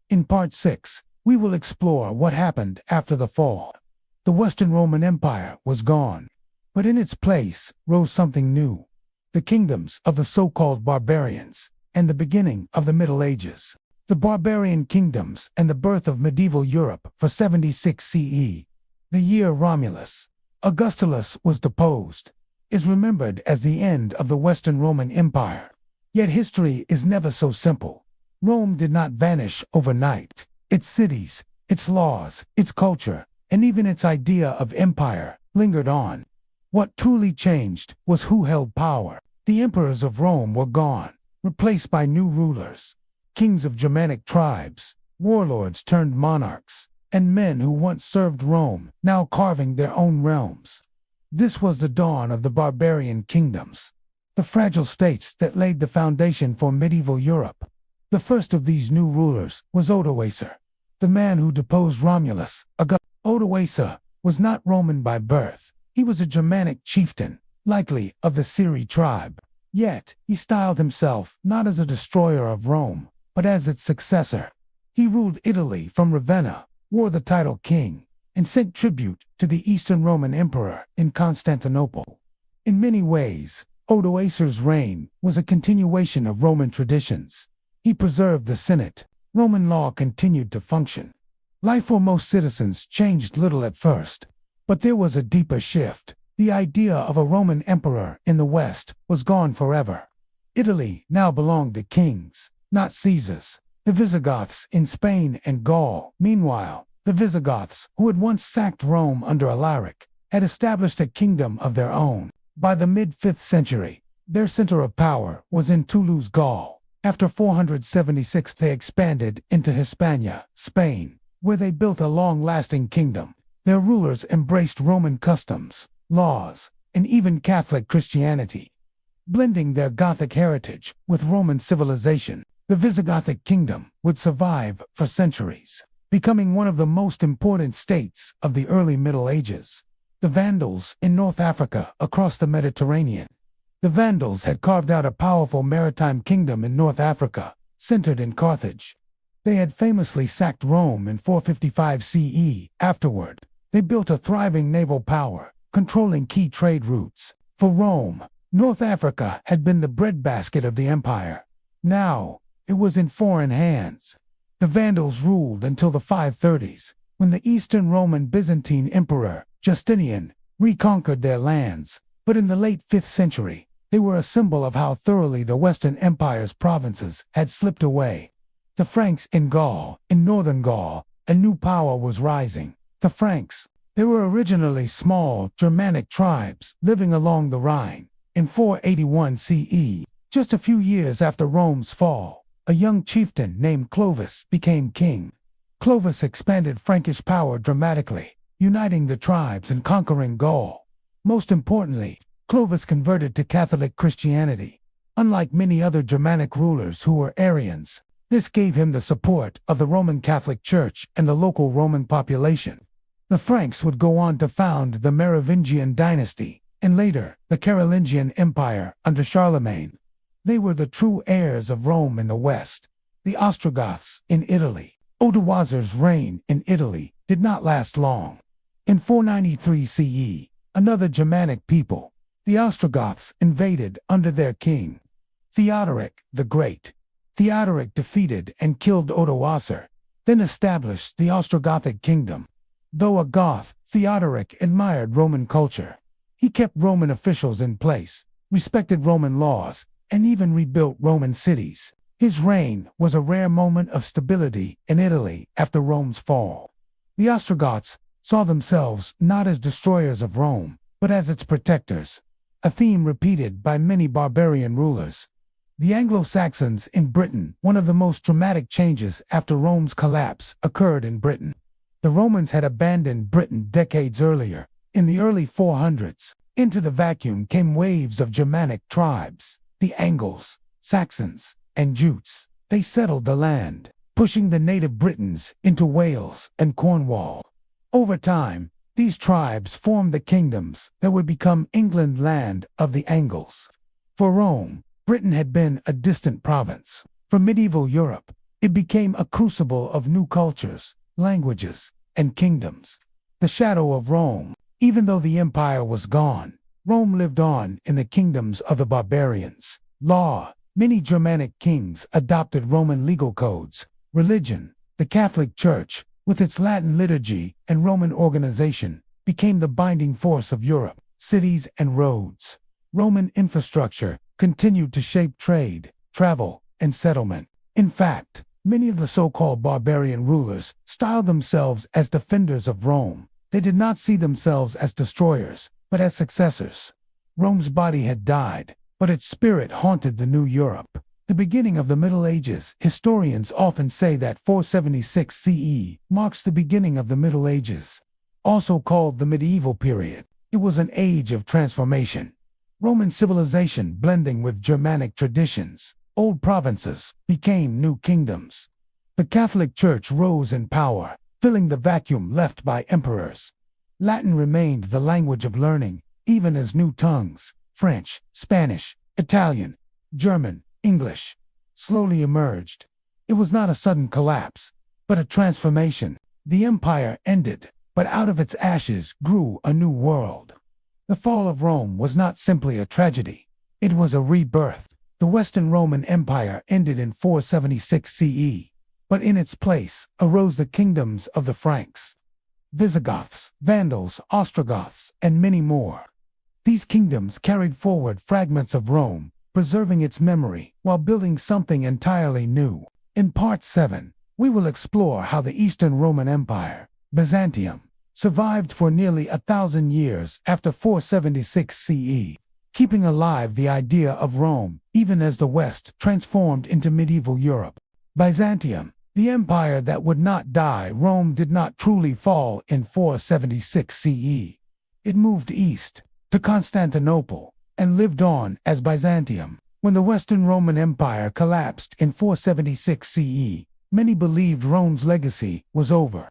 In Part 6, we will explore what happened after the fall. The Western Roman Empire was gone, but in its place rose something new: the kingdoms of the so-called barbarians, and the beginning of the Middle Ages. The barbarian kingdoms and the birth of medieval Europe for 76 CE, the year Romulus Augustulus was deposed, is remembered as the end of the Western Roman Empire. Yet history is never so simple. Rome did not vanish overnight. Its cities, its laws, its culture, and even its idea of empire lingered on. What truly changed was who held power. The emperors of Rome were gone, replaced by new rulers, kings of Germanic tribes, warlords turned monarchs, and men who once served Rome, now carving their own realms. This was the dawn of the barbarian kingdoms, the fragile states that laid the foundation for medieval Europe. The first of these new rulers was Odoacer, the man who deposed Romulus Augustulus. Odoacer was not Roman by birth. He was a Germanic chieftain, likely of the Siri tribe. Yet, he styled himself not as a destroyer of Rome, but as its successor. He ruled Italy from Ravenna, wore the title king, and sent tribute to the Eastern Roman Emperor in Constantinople. In many ways, Odoacer's reign was a continuation of Roman traditions. He preserved the Senate. Roman law continued to function. Life for most citizens changed little at first, but there was a deeper shift. The idea of a Roman emperor in the West was gone forever. Italy now belonged to kings, not Caesars. The Visigoths in Spain and Gaul. Meanwhile, the Visigoths, who had once sacked Rome under Alaric, had established a kingdom of their own. By the mid-5th century, their center of power was in Toulouse, Gaul. After 476, they expanded into Hispania, Spain, where they built a long-lasting kingdom. Their rulers embraced Roman customs, laws, and even Catholic Christianity, blending their Gothic heritage with Roman civilization. The Visigothic kingdom would survive for centuries, becoming one of the most important states of the early Middle Ages. The Vandals in North Africa across the Mediterranean. The Vandals had carved out a powerful maritime kingdom in North Africa, centered in Carthage. They had famously sacked Rome in 455 CE. Afterward, they built a thriving naval power, controlling key trade routes. For Rome, North Africa had been the breadbasket of the empire. Now, it was in foreign hands. The Vandals ruled until the 530s, when the Eastern Roman Byzantine Emperor, Justinian, reconquered their lands. But in the late 5th century, they were a symbol of how thoroughly the Western Empire's provinces had slipped away. The Franks in Gaul, in northern Gaul, a new power was rising. The Franks, they were originally small Germanic tribes living along the Rhine. In 481 CE, just a few years after Rome's fall, a young chieftain named Clovis became king. Clovis expanded Frankish power dramatically, uniting the tribes and conquering Gaul. Most importantly, Clovis converted to Catholic Christianity. Unlike many other Germanic rulers who were Arians, this gave him the support of the Roman Catholic Church and the local Roman population. The Franks would go on to found the Merovingian dynasty, and later, the Carolingian Empire under Charlemagne. They were the true heirs of Rome in the West. The Ostrogoths in Italy. Odoacer's reign in Italy did not last long. In 493 CE, another Germanic people, the Ostrogoths, invaded under their king, Theodoric the Great. Theodoric defeated and killed Odoacer, then established the Ostrogothic kingdom. Though a Goth, Theodoric admired Roman culture. He kept Roman officials in place, respected Roman laws, and even rebuilt Roman cities. His reign was a rare moment of stability in Italy after Rome's fall. The Ostrogoths saw themselves not as destroyers of Rome, but as its protectors, a theme repeated by many barbarian rulers. The Anglo-Saxons in Britain. One of the most dramatic changes after Rome's collapse occurred in Britain. The Romans had abandoned Britain decades earlier. In the early 400s, into the vacuum came waves of Germanic tribes, the Angles, Saxons, and Jutes. They settled the land, pushing the native Britons into Wales and Cornwall. Over time, these tribes formed the kingdoms that would become England, land of the Angles. For Rome, Britain had been a distant province. For medieval Europe, it became a crucible of new cultures, languages, and kingdoms. The shadow of Rome. Even though the empire was gone, Rome lived on in the kingdoms of the barbarians. Law. Many Germanic kings adopted Roman legal codes. Religion. The Catholic Church, with its Latin liturgy and Roman organization, became the binding force of Europe. Cities and roads. Roman infrastructure continued to shape trade, travel, and settlement. In fact, many of the so-called barbarian rulers styled themselves as defenders of Rome. They did not see themselves as destroyers, but as successors. Rome's body had died, but its spirit haunted the new Europe. The beginning of the Middle Ages. Historians often say that 476 CE marks the beginning of the Middle Ages, also called the medieval period. It was an age of transformation. Roman civilization blending with Germanic traditions. Old provinces became new kingdoms. The Catholic Church rose in power, filling the vacuum left by emperors. Latin remained the language of learning, even as new tongues, French, Spanish, Italian, German, English, slowly emerged. It was not a sudden collapse, but a transformation. The empire ended, but out of its ashes grew a new world. The fall of Rome was not simply a tragedy. It was a rebirth. The Western Roman Empire ended in 476 CE. But in its place arose the kingdoms of the Franks, Visigoths, Vandals, Ostrogoths, and many more. These kingdoms carried forward fragments of Rome, preserving its memory while building something entirely new. In Part 7, we will explore how the Eastern Roman Empire, Byzantium, survived for nearly 1,000 years after 476 CE, keeping alive the idea of Rome even as the West transformed into medieval Europe. Byzantium, the empire that would not die. Rome did not truly fall in 476 CE. It moved east to Constantinople and lived on as Byzantium. When the Western Roman Empire collapsed in 476 CE, many believed Rome's legacy was over.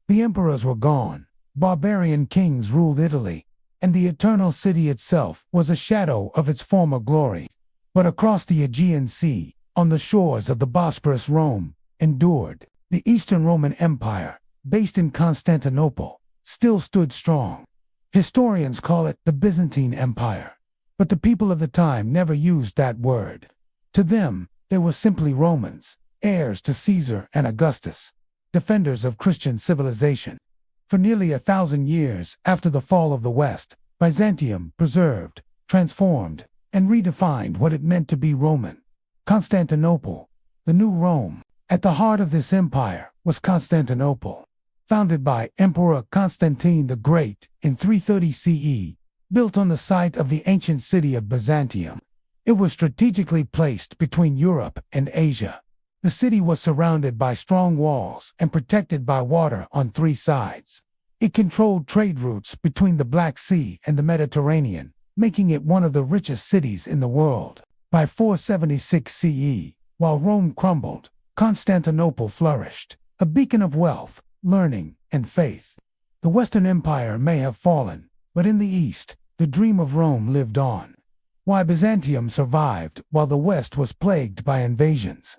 The emperors were gone, barbarian kings ruled Italy, and the eternal city itself was a shadow of its former glory. But across the Aegean Sea, on the shores of the Bosporus, Rome endured. The Eastern Roman Empire, based in Constantinople, still stood strong. Historians call it the Byzantine Empire, but the people of the time never used that word. To them, they were simply Romans, heirs to Caesar and Augustus, defenders of Christian civilization. For nearly 1,000 years after the fall of the West, Byzantium preserved, transformed, and redefined what it meant to be Roman. Constantinople, the new Rome. At the heart of this empire was Constantinople, founded by Emperor Constantine the Great in 330 CE, built on the site of the ancient city of Byzantium. It was strategically placed between Europe and Asia. The city was surrounded by strong walls and protected by water on 3 sides. It controlled trade routes between the Black Sea and the Mediterranean, making it one of the richest cities in the world. By 476 CE, while Rome crumbled, Constantinople flourished, a beacon of wealth, learning, and faith. The Western Empire may have fallen, but in the East, the dream of Rome lived on. Why Byzantium survived while the West was plagued by invasions,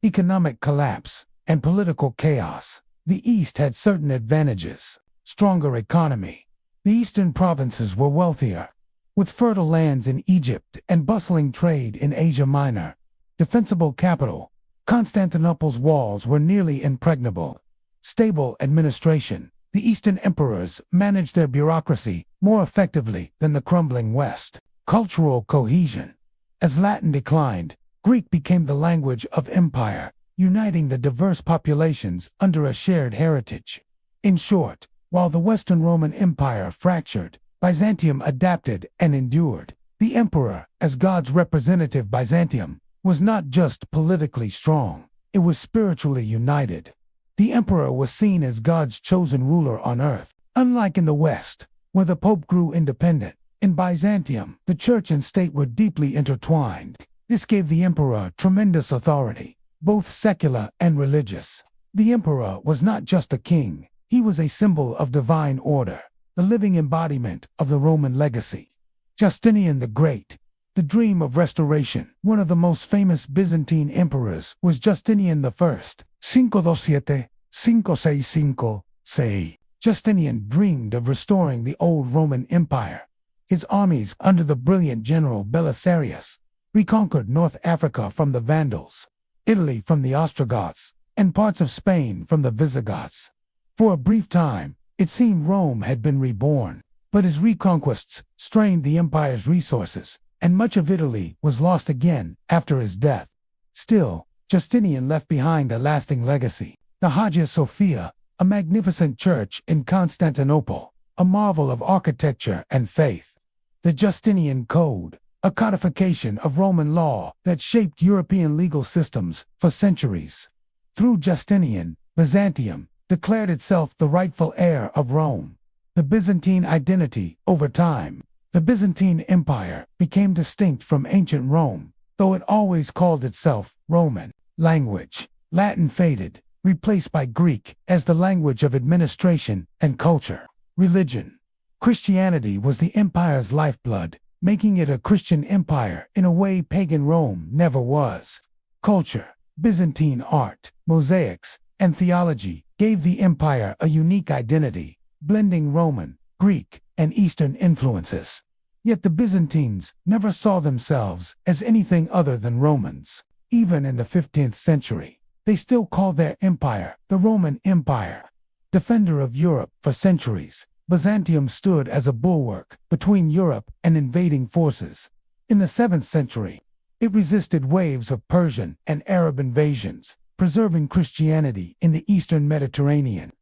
economic collapse, and political chaos. The East had certain advantages: stronger economy. The eastern provinces were wealthier, with fertile lands in Egypt and bustling trade in Asia Minor. Defensible capital. Constantinople's walls were nearly impregnable. Stable administration. The Eastern emperors managed their bureaucracy more effectively than the crumbling West. Cultural cohesion. As Latin declined, Greek became the language of empire, uniting the diverse populations under a shared heritage. In short, while the Western Roman Empire fractured, Byzantium adapted and endured. The emperor, as God's representative Byzantium, was not just politically strong, it was spiritually united. The emperor was seen as God's chosen ruler on earth. Unlike in the West, where the Pope grew independent, in Byzantium, the church and state were deeply intertwined. This gave the emperor tremendous authority, both secular and religious. The emperor was not just a king, he was a symbol of divine order, the living embodiment of the Roman legacy. Justinian the Great. The dream of restoration. One of the most famous Byzantine emperors was Justinian I. 527, 565, say. Justinian dreamed of restoring the old Roman Empire. His armies, under the brilliant general Belisarius, reconquered North Africa from the Vandals, Italy from the Ostrogoths, and parts of Spain from the Visigoths. For a brief time, it seemed Rome had been reborn, but his reconquests strained the empire's resources, and much of Italy was lost again after his death. Still, Justinian left behind a lasting legacy. The Hagia Sophia, a magnificent church in Constantinople, a marvel of architecture and faith. The Justinian Code, a codification of Roman law that shaped European legal systems for centuries. Through Justinian, Byzantium declared itself the rightful heir of Rome. The Byzantine identity. Over time, the Byzantine Empire became distinct from ancient Rome, though it always called itself Roman. Language. Latin faded, replaced by Greek as the language of administration and culture. Religion. Christianity was the empire's lifeblood, making it a Christian empire in a way pagan Rome never was. Culture. Byzantine art, mosaics, and theology gave the empire a unique identity, blending Roman, Greek, and Eastern influences. Yet the Byzantines never saw themselves as anything other than Romans. Even in the 15th century, they still called their empire the Roman Empire. Defender of Europe for centuries, Byzantium stood as a bulwark between Europe and invading forces. In the 7th century, it resisted waves of Persian and Arab invasions, preserving Christianity in the Eastern Mediterranean.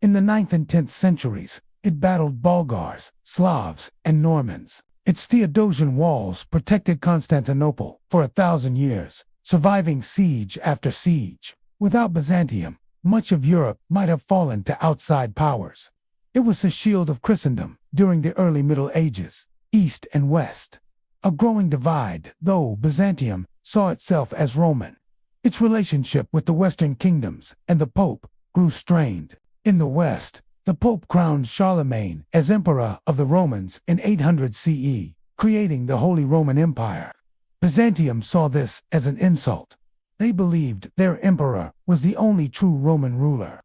In the 9th and 10th centuries, it battled Bulgars, Slavs, and Normans. Its Theodosian walls protected Constantinople for 1,000 years, surviving siege after siege. Without Byzantium, much of Europe might have fallen to outside powers. It was the shield of Christendom during the early Middle Ages, East and West. A growing divide, though Byzantium saw itself as Roman. Its relationship with the Western kingdoms and the Pope grew strained. In the West, the Pope crowned Charlemagne as Emperor of the Romans in 800 CE, creating the Holy Roman Empire. Byzantium saw this as an insult. They believed their emperor was the only true Roman ruler.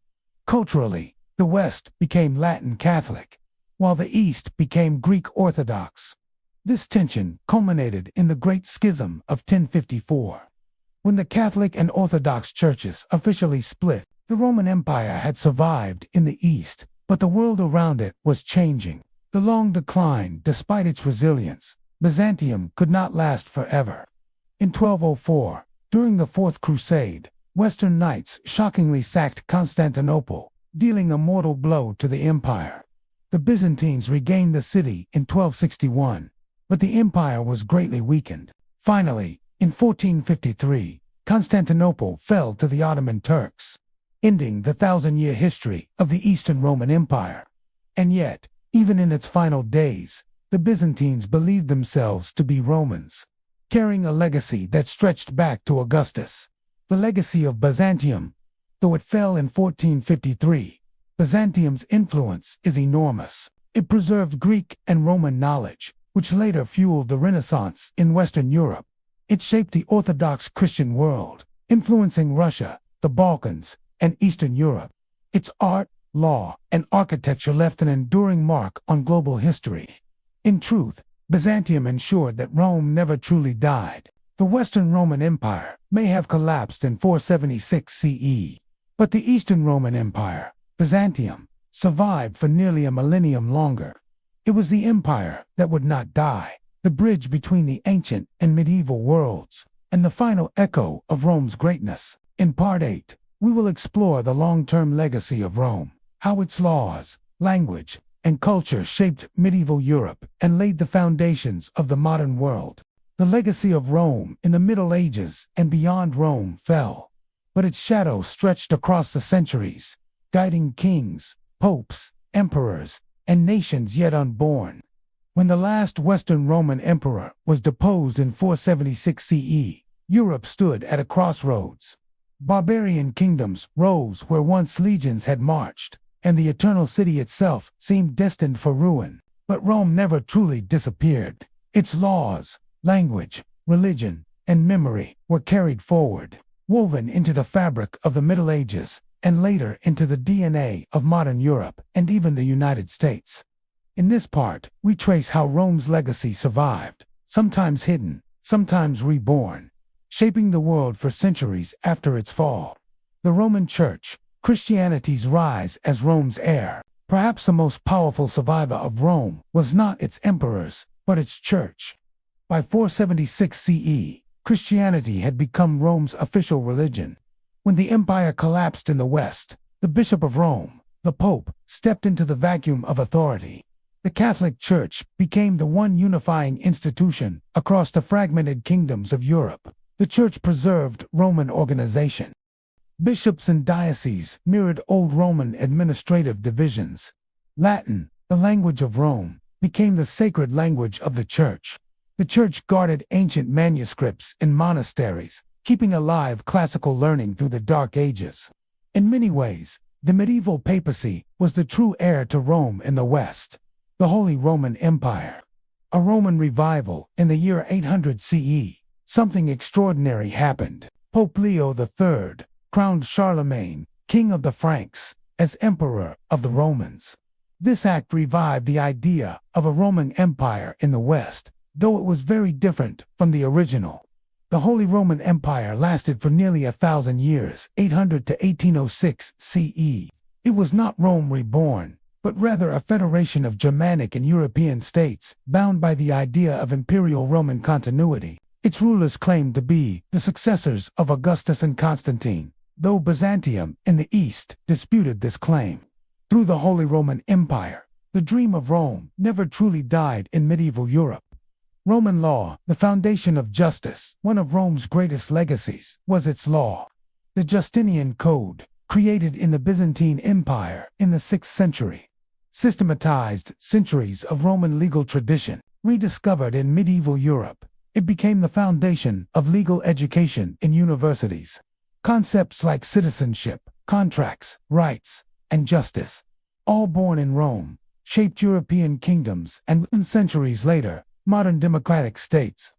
Culturally, the West became Latin Catholic, while the East became Greek Orthodox. This tension culminated in the Great Schism of 1054. When the Catholic and Orthodox churches officially split, the Roman Empire had survived in the East, but the world around it was changing. The long decline, despite its resilience, Byzantium could not last forever. In 1204, during the Fourth Crusade, Western knights shockingly sacked Constantinople, dealing a mortal blow to the empire. The Byzantines regained the city in 1261, but the empire was greatly weakened. Finally, in 1453, Constantinople fell to the Ottoman Turks, ending the 1,000-year history of the Eastern Roman Empire. And yet, even in its final days, the Byzantines believed themselves to be Romans, carrying a legacy that stretched back to Augustus. The legacy of Byzantium. Though it fell in 1453, Byzantium's influence is enormous. It preserved Greek and Roman knowledge, which later fueled the Renaissance in Western Europe. It shaped the Orthodox Christian world, influencing Russia, the Balkans, and Eastern Europe. Its art, law, and architecture left an enduring mark on global history. In truth, Byzantium ensured that Rome never truly died. The Western Roman Empire may have collapsed in 476 CE, but the Eastern Roman Empire, Byzantium, survived for nearly a millennium longer. It was the empire that would not die, the bridge between the ancient and medieval worlds, and the final echo of Rome's greatness. In Part 8, we will explore the long-term legacy of Rome, how its laws, language, and culture shaped medieval Europe and laid the foundations of the modern world. The legacy of Rome in the Middle Ages and beyond. Rome fell, but its shadow stretched across the centuries, guiding kings, popes, emperors, and nations yet unborn. When the last Western Roman emperor was deposed in 476 CE, Europe stood at a crossroads. Barbarian kingdoms rose where once legions had marched, and the eternal city itself seemed destined for ruin. But Rome never truly disappeared. Its laws, language, religion, and memory were carried forward, woven into the fabric of the Middle Ages, and later into the DNA of modern Europe and even the United States. In this part, we trace how Rome's legacy survived, sometimes hidden, sometimes reborn, shaping the world for centuries after its fall. The Roman Church, Christianity's rise as Rome's heir. Perhaps the most powerful survivor of Rome was not its emperors, but its church. By 476 CE, Christianity had become Rome's official religion. When the empire collapsed in the West, the Bishop of Rome, the Pope, stepped into the vacuum of authority. The Catholic Church became the one unifying institution across the fragmented kingdoms of Europe. The Church preserved Roman organization. Bishops and dioceses mirrored old Roman administrative divisions. Latin, the language of Rome, became the sacred language of the Church. The Church guarded ancient manuscripts in monasteries, keeping alive classical learning through the Dark Ages. In many ways, the medieval papacy was the true heir to Rome in the West. The Holy Roman Empire. A Roman revival in the year 800 CE. Something extraordinary happened. Pope Leo III crowned Charlemagne, king of the Franks, as emperor of the Romans. This act revived the idea of a Roman Empire in the West, though it was very different from the original. The Holy Roman Empire lasted for nearly 1,000 years, 800 to 1806 CE. It was not Rome reborn, but rather a federation of Germanic and European states, bound by the idea of imperial Roman continuity. Its rulers claimed to be the successors of Augustus and Constantine, though Byzantium in the East disputed this claim. Through the Holy Roman Empire, the dream of Rome never truly died in medieval Europe. Roman law, the foundation of justice. One of Rome's greatest legacies was its law. The Justinian Code, created in the Byzantine Empire in the 6th century, systematized centuries of Roman legal tradition. Rediscovered in medieval Europe, it became the foundation of legal education in universities. Concepts like citizenship, contracts, rights, and justice, all born in Rome, shaped European kingdoms and, centuries later, modern democratic states.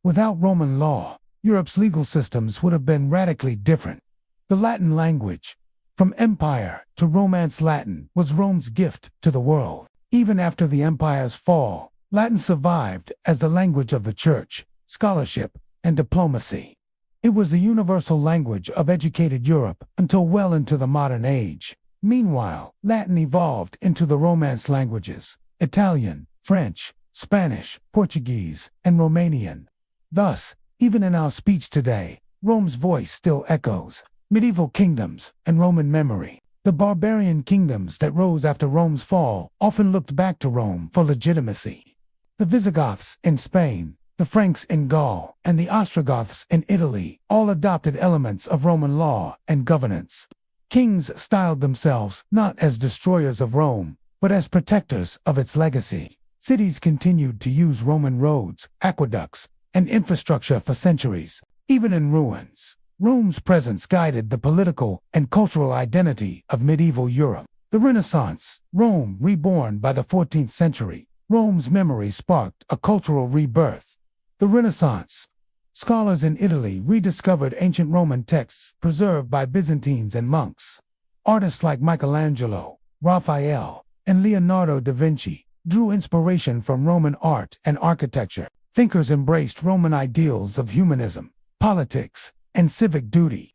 Without Roman law, Europe's legal systems would have been radically different. The Latin language, from empire to Romance Latin, was Rome's gift to the world. Even after the empire's fall, Latin survived as the language of the church, scholarship, and diplomacy. It was the universal language of educated Europe until well into the modern age. Meanwhile, Latin evolved into the Romance languages: Italian, French, Spanish, Portuguese, and Romanian. Thus, even in our speech today, Rome's voice still echoes. Medieval kingdoms and Roman memory. The barbarian kingdoms that rose after Rome's fall often looked back to Rome for legitimacy. The Visigoths in Spain, The Franks in Gaul and the Ostrogoths in Italy all adopted elements of Roman law and governance. Kings styled themselves not as destroyers of Rome, but as protectors of its legacy. Cities continued to use Roman roads, aqueducts, and infrastructure for centuries, even in ruins. Rome's presence guided the political and cultural identity of medieval Europe. The Renaissance, Rome reborn by the 14th century. Rome's memory sparked a cultural rebirth. The Renaissance. Scholars in Italy rediscovered ancient Roman texts preserved by Byzantines and monks. Artists like Michelangelo, Raphael, and Leonardo da Vinci drew inspiration from Roman art and architecture. Thinkers embraced Roman ideals of humanism, politics, and civic duty.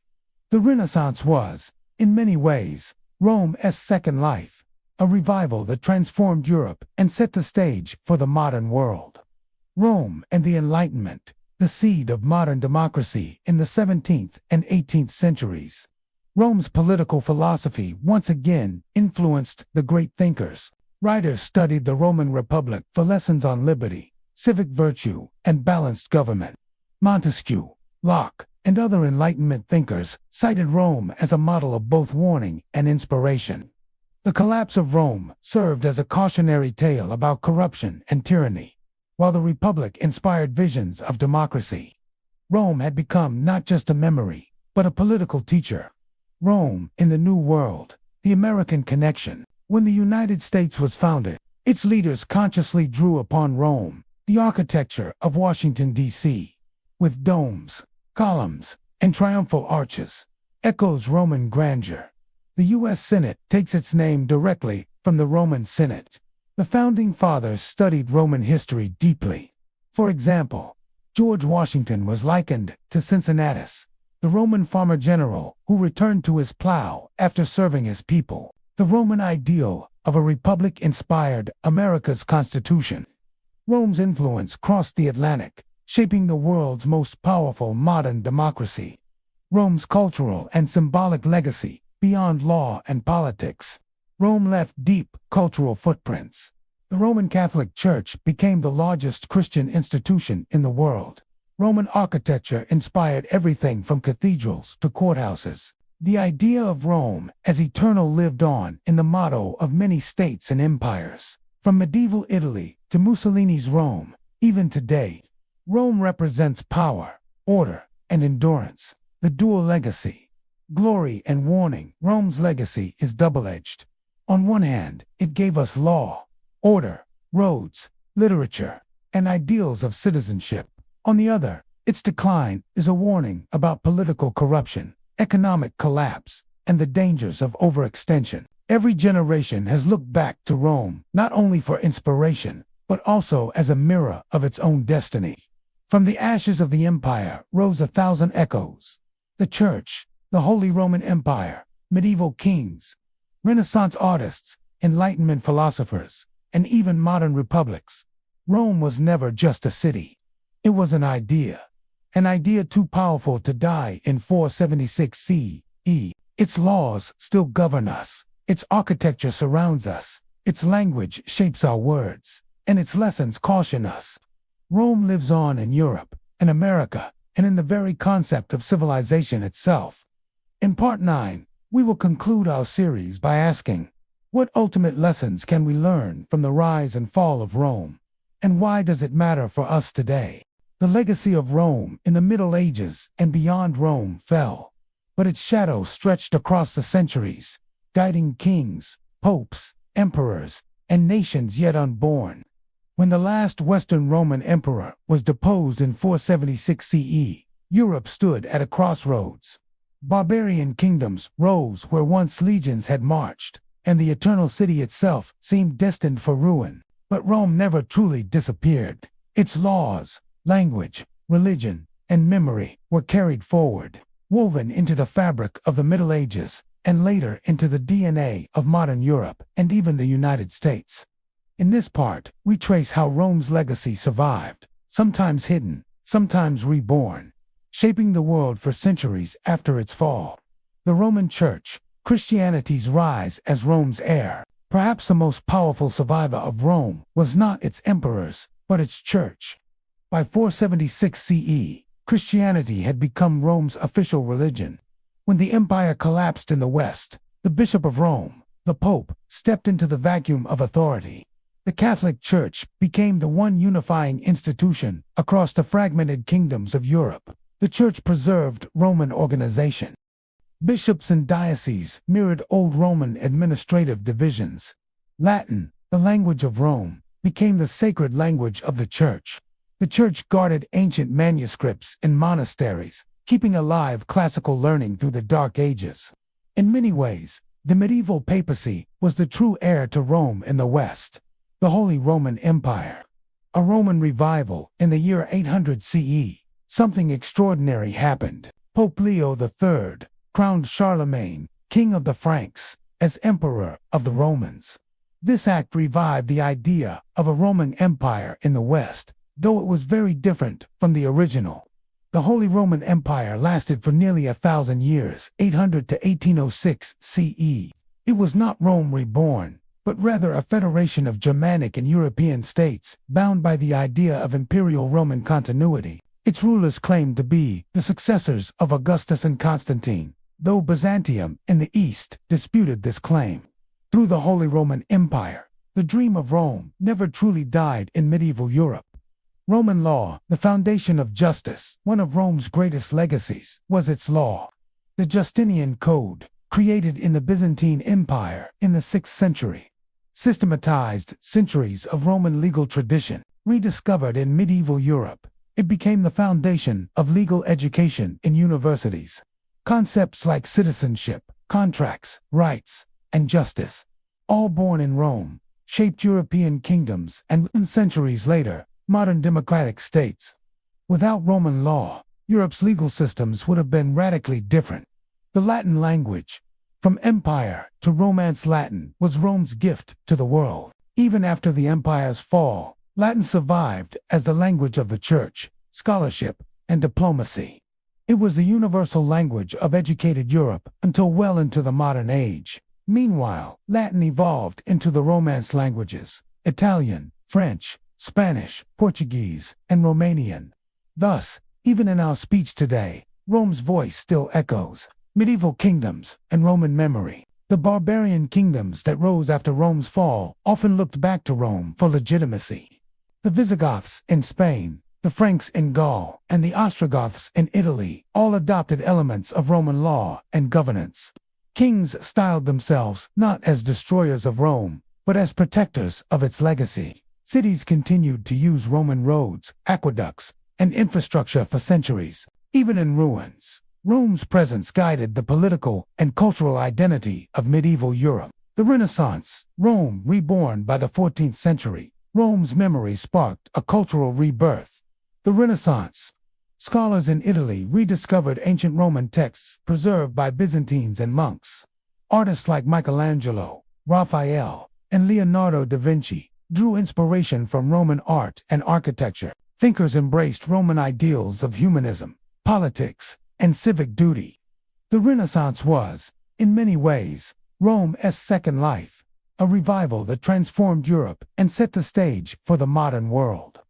The Renaissance was, in many ways, Rome's second life, a revival that transformed Europe and set the stage for the modern world. Rome and the Enlightenment, the seed of modern democracy in the 17th and 18th centuries. Rome's political philosophy once again influenced the great thinkers. Writers studied the Roman Republic for lessons on liberty, civic virtue, and balanced government. Montesquieu, Locke, and other Enlightenment thinkers cited Rome as a model of both warning and inspiration. The collapse of Rome served as a cautionary tale about corruption and tyranny, while the Republic inspired visions of democracy. Rome had become not just a memory, but a political teacher. Rome in the New World, the American connection. When the United States was founded, its leaders consciously drew upon Rome, the architecture of Washington, D.C., with domes, columns, and triumphal arches, echoes Roman grandeur. The U.S. Senate takes its name directly from the Roman Senate. The Founding Fathers studied Roman history deeply. For example, George Washington was likened to Cincinnatus, the Roman farmer general who returned to his plow after serving his people. The Roman ideal of a republic inspired America's Constitution. Rome's influence crossed the Atlantic, shaping the world's most powerful modern democracy. Rome's cultural and symbolic legacy, beyond law and politics. Rome left deep cultural footprints. The Roman Catholic Church became the largest Christian institution in the world. Roman architecture inspired everything from cathedrals to courthouses. The idea of Rome as eternal lived on in the motto of many states and empires. From medieval Italy to Mussolini's Rome, even today, Rome represents power, order, and endurance. The dual legacy. Glory and warning. Rome's legacy is double-edged. On one hand, it gave us law, order, roads, literature, and ideals of citizenship. On the other, its decline is a warning about political corruption, economic collapse, and the dangers of overextension. Every generation has looked back to Rome not only for inspiration, but also as a mirror of its own destiny. From the ashes of the empire rose 1,000 echoes. The Church, the Holy Roman Empire, medieval kings, Renaissance artists, Enlightenment philosophers, and even modern republics. Rome was never just a city. It was an idea too powerful to die in 476 CE. Its laws still govern us, its architecture surrounds us, its language shapes our words, and its lessons caution us. Rome lives on in Europe, in America, and in the very concept of civilization itself. In Part 9, we will conclude our series by asking, what ultimate lessons can we learn from the rise and fall of Rome? And why does it matter for us today? The legacy of Rome in the Middle Ages and beyond. Rome fell, but its shadow stretched across the centuries, guiding kings, popes, emperors, and nations yet unborn. When the last Western Roman emperor was deposed in 476 CE, Europe stood at a crossroads. Barbarian kingdoms rose where once legions had marched, and the eternal city itself seemed destined for ruin. But Rome never truly disappeared. Its laws, language, religion, and memory were carried forward, woven into the fabric of the Middle Ages, and later into the DNA of modern Europe and even the United States. In this part, we trace how Rome's legacy survived, sometimes hidden, sometimes reborn, shaping the world for centuries after its fall. The Roman Church, Christianity's rise as Rome's heir. Perhaps the most powerful survivor of Rome was not its emperors, but its church. By 476 CE, Christianity had become Rome's official religion. When the empire collapsed in the West, the Bishop of Rome, the Pope, stepped into the vacuum of authority. The Catholic Church became the one unifying institution across the fragmented kingdoms of Europe. The Church preserved Roman organization. Bishops and dioceses mirrored old Roman administrative divisions. Latin, the language of Rome, became the sacred language of the Church. The Church guarded ancient manuscripts in monasteries, keeping alive classical learning through the Dark Ages. In many ways, the medieval papacy was the true heir to Rome in the West. The Holy Roman Empire. A Roman revival in the year 800 CE. Something extraordinary happened. Pope Leo III crowned Charlemagne, king of the Franks, as emperor of the Romans. This act revived the idea of a Roman Empire in the West, though it was very different from the original. The Holy Roman Empire lasted for nearly 1,000 years, 800 to 1806 CE. It was not Rome reborn, but rather a federation of Germanic and European states, bound by the idea of imperial Roman continuity. Its rulers claimed to be the successors of Augustus and Constantine, though Byzantium in the east disputed this claim. Through the Holy Roman Empire, the dream of Rome never truly died in medieval Europe. Roman law, the foundation of justice, one of Rome's greatest legacies, was its law. The Justinian Code, created in the Byzantine Empire in the 6th century, systematized centuries of Roman legal tradition. Rediscovered in medieval Europe, it became the foundation of legal education in universities. Concepts like citizenship, contracts, rights, and justice, all born in Rome, shaped European kingdoms and, centuries later, modern democratic states. Without Roman law, Europe's legal systems would have been radically different. The Latin language, from empire to Romance Latin, was Rome's gift to the world. Even after the empire's fall, Latin survived as the language of the church, scholarship, and diplomacy. It was the universal language of educated Europe until well into the modern age. Meanwhile, Latin evolved into the Romance languages: Italian, French, Spanish, Portuguese, and Romanian. Thus, even in our speech today, Rome's voice still echoes. Medieval kingdoms and Roman memory. The barbarian kingdoms that rose after Rome's fall often looked back to Rome for legitimacy. The Visigoths in Spain, the Franks in Gaul, and the Ostrogoths in Italy all adopted elements of Roman law and governance. Kings styled themselves not as destroyers of Rome, but as protectors of its legacy. Cities continued to use Roman roads, aqueducts, and infrastructure for centuries. Even in ruins, Rome's presence guided the political and cultural identity of medieval Europe. The Renaissance, Rome reborn by the 14th century. Rome's memory sparked a cultural rebirth. The Renaissance. Scholars in Italy rediscovered ancient Roman texts preserved by Byzantines and monks. Artists like Michelangelo, Raphael, and Leonardo da Vinci drew inspiration from Roman art and architecture. Thinkers embraced Roman ideals of humanism, politics, and civic duty. The Renaissance was, in many ways, Rome's second life, a revival that transformed Europe and set the stage for the modern world.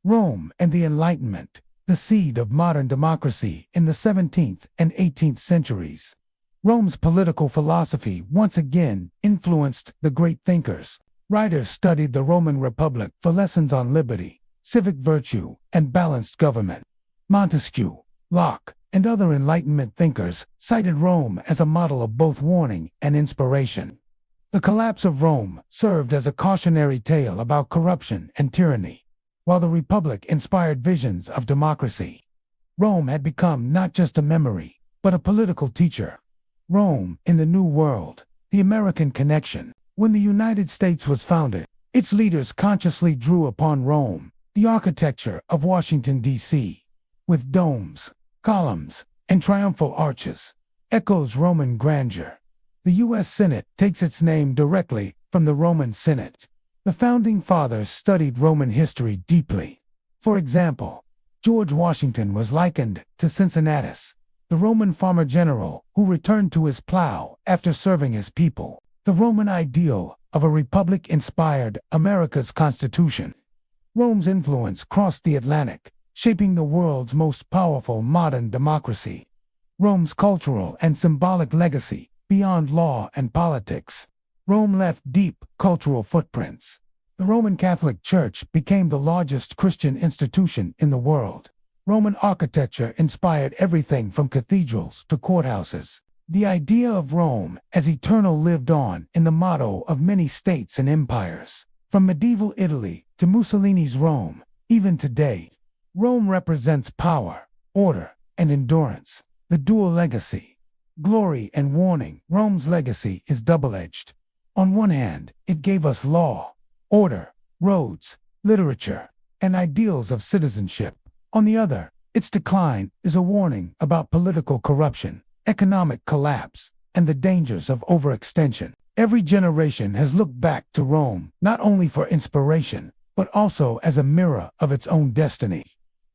Rome and the Enlightenment, the seed of modern democracy in the 17th and 18th centuries. Rome's political philosophy once again influenced the great thinkers. Writers studied the Roman Republic for lessons on liberty, civic virtue, and balanced government. Montesquieu, Locke, and other Enlightenment thinkers cited Rome as a model of both warning and inspiration. The collapse of Rome served as a cautionary tale about corruption and tyranny, while the Republic inspired visions of democracy. Rome had become not just a memory, but a political teacher. Rome in the New World, the American connection. When the United States was founded, its leaders consciously drew upon Rome, the architecture of Washington, D.C., with domes, columns, and triumphal arches, echoes Roman grandeur. The U.S. Senate takes its name directly from the Roman Senate. The Founding Fathers studied Roman history deeply. For example, George Washington was likened to Cincinnatus, the Roman farmer general who returned to his plow after serving his people. The Roman ideal of a republic inspired America's Constitution. Rome's influence crossed the Atlantic, shaping the world's most powerful modern democracy. Rome's cultural and symbolic legacy, beyond law and politics. Rome left deep cultural footprints. The Roman Catholic Church became the largest Christian institution in the world. Roman architecture inspired everything from cathedrals to courthouses. The idea of Rome as eternal lived on in the motto of many states and empires. From medieval Italy to Mussolini's Rome, even today, Rome represents power, order, and endurance. The dual legacy. Glory and warning. Rome's legacy is double-edged. On one hand, it gave us law, order, roads, literature, and ideals of citizenship. On the other, its decline is a warning about political corruption, economic collapse, and the dangers of overextension. Every generation has looked back to Rome not only for inspiration, but also as a mirror of its own destiny.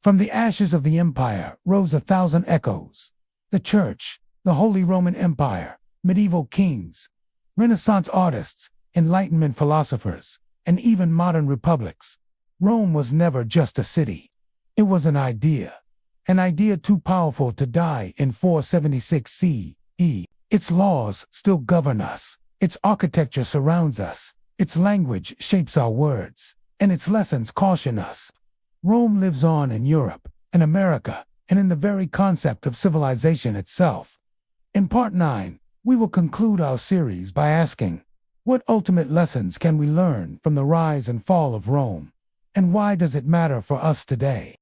From the ashes of the empire rose 1,000 echoes. The Church, the Holy Roman Empire, medieval kings, Renaissance artists, Enlightenment philosophers, and even modern republics. Rome was never just a city. It was an idea too powerful to die in 476 CE. Its laws still govern us. Its architecture surrounds us. Its language shapes our words, and its lessons caution us. Rome lives on in Europe, in America, and in the very concept of civilization itself. In Part 9, we will conclude our series by asking, what ultimate lessons can we learn from the rise and fall of Rome? And why does it matter for us today?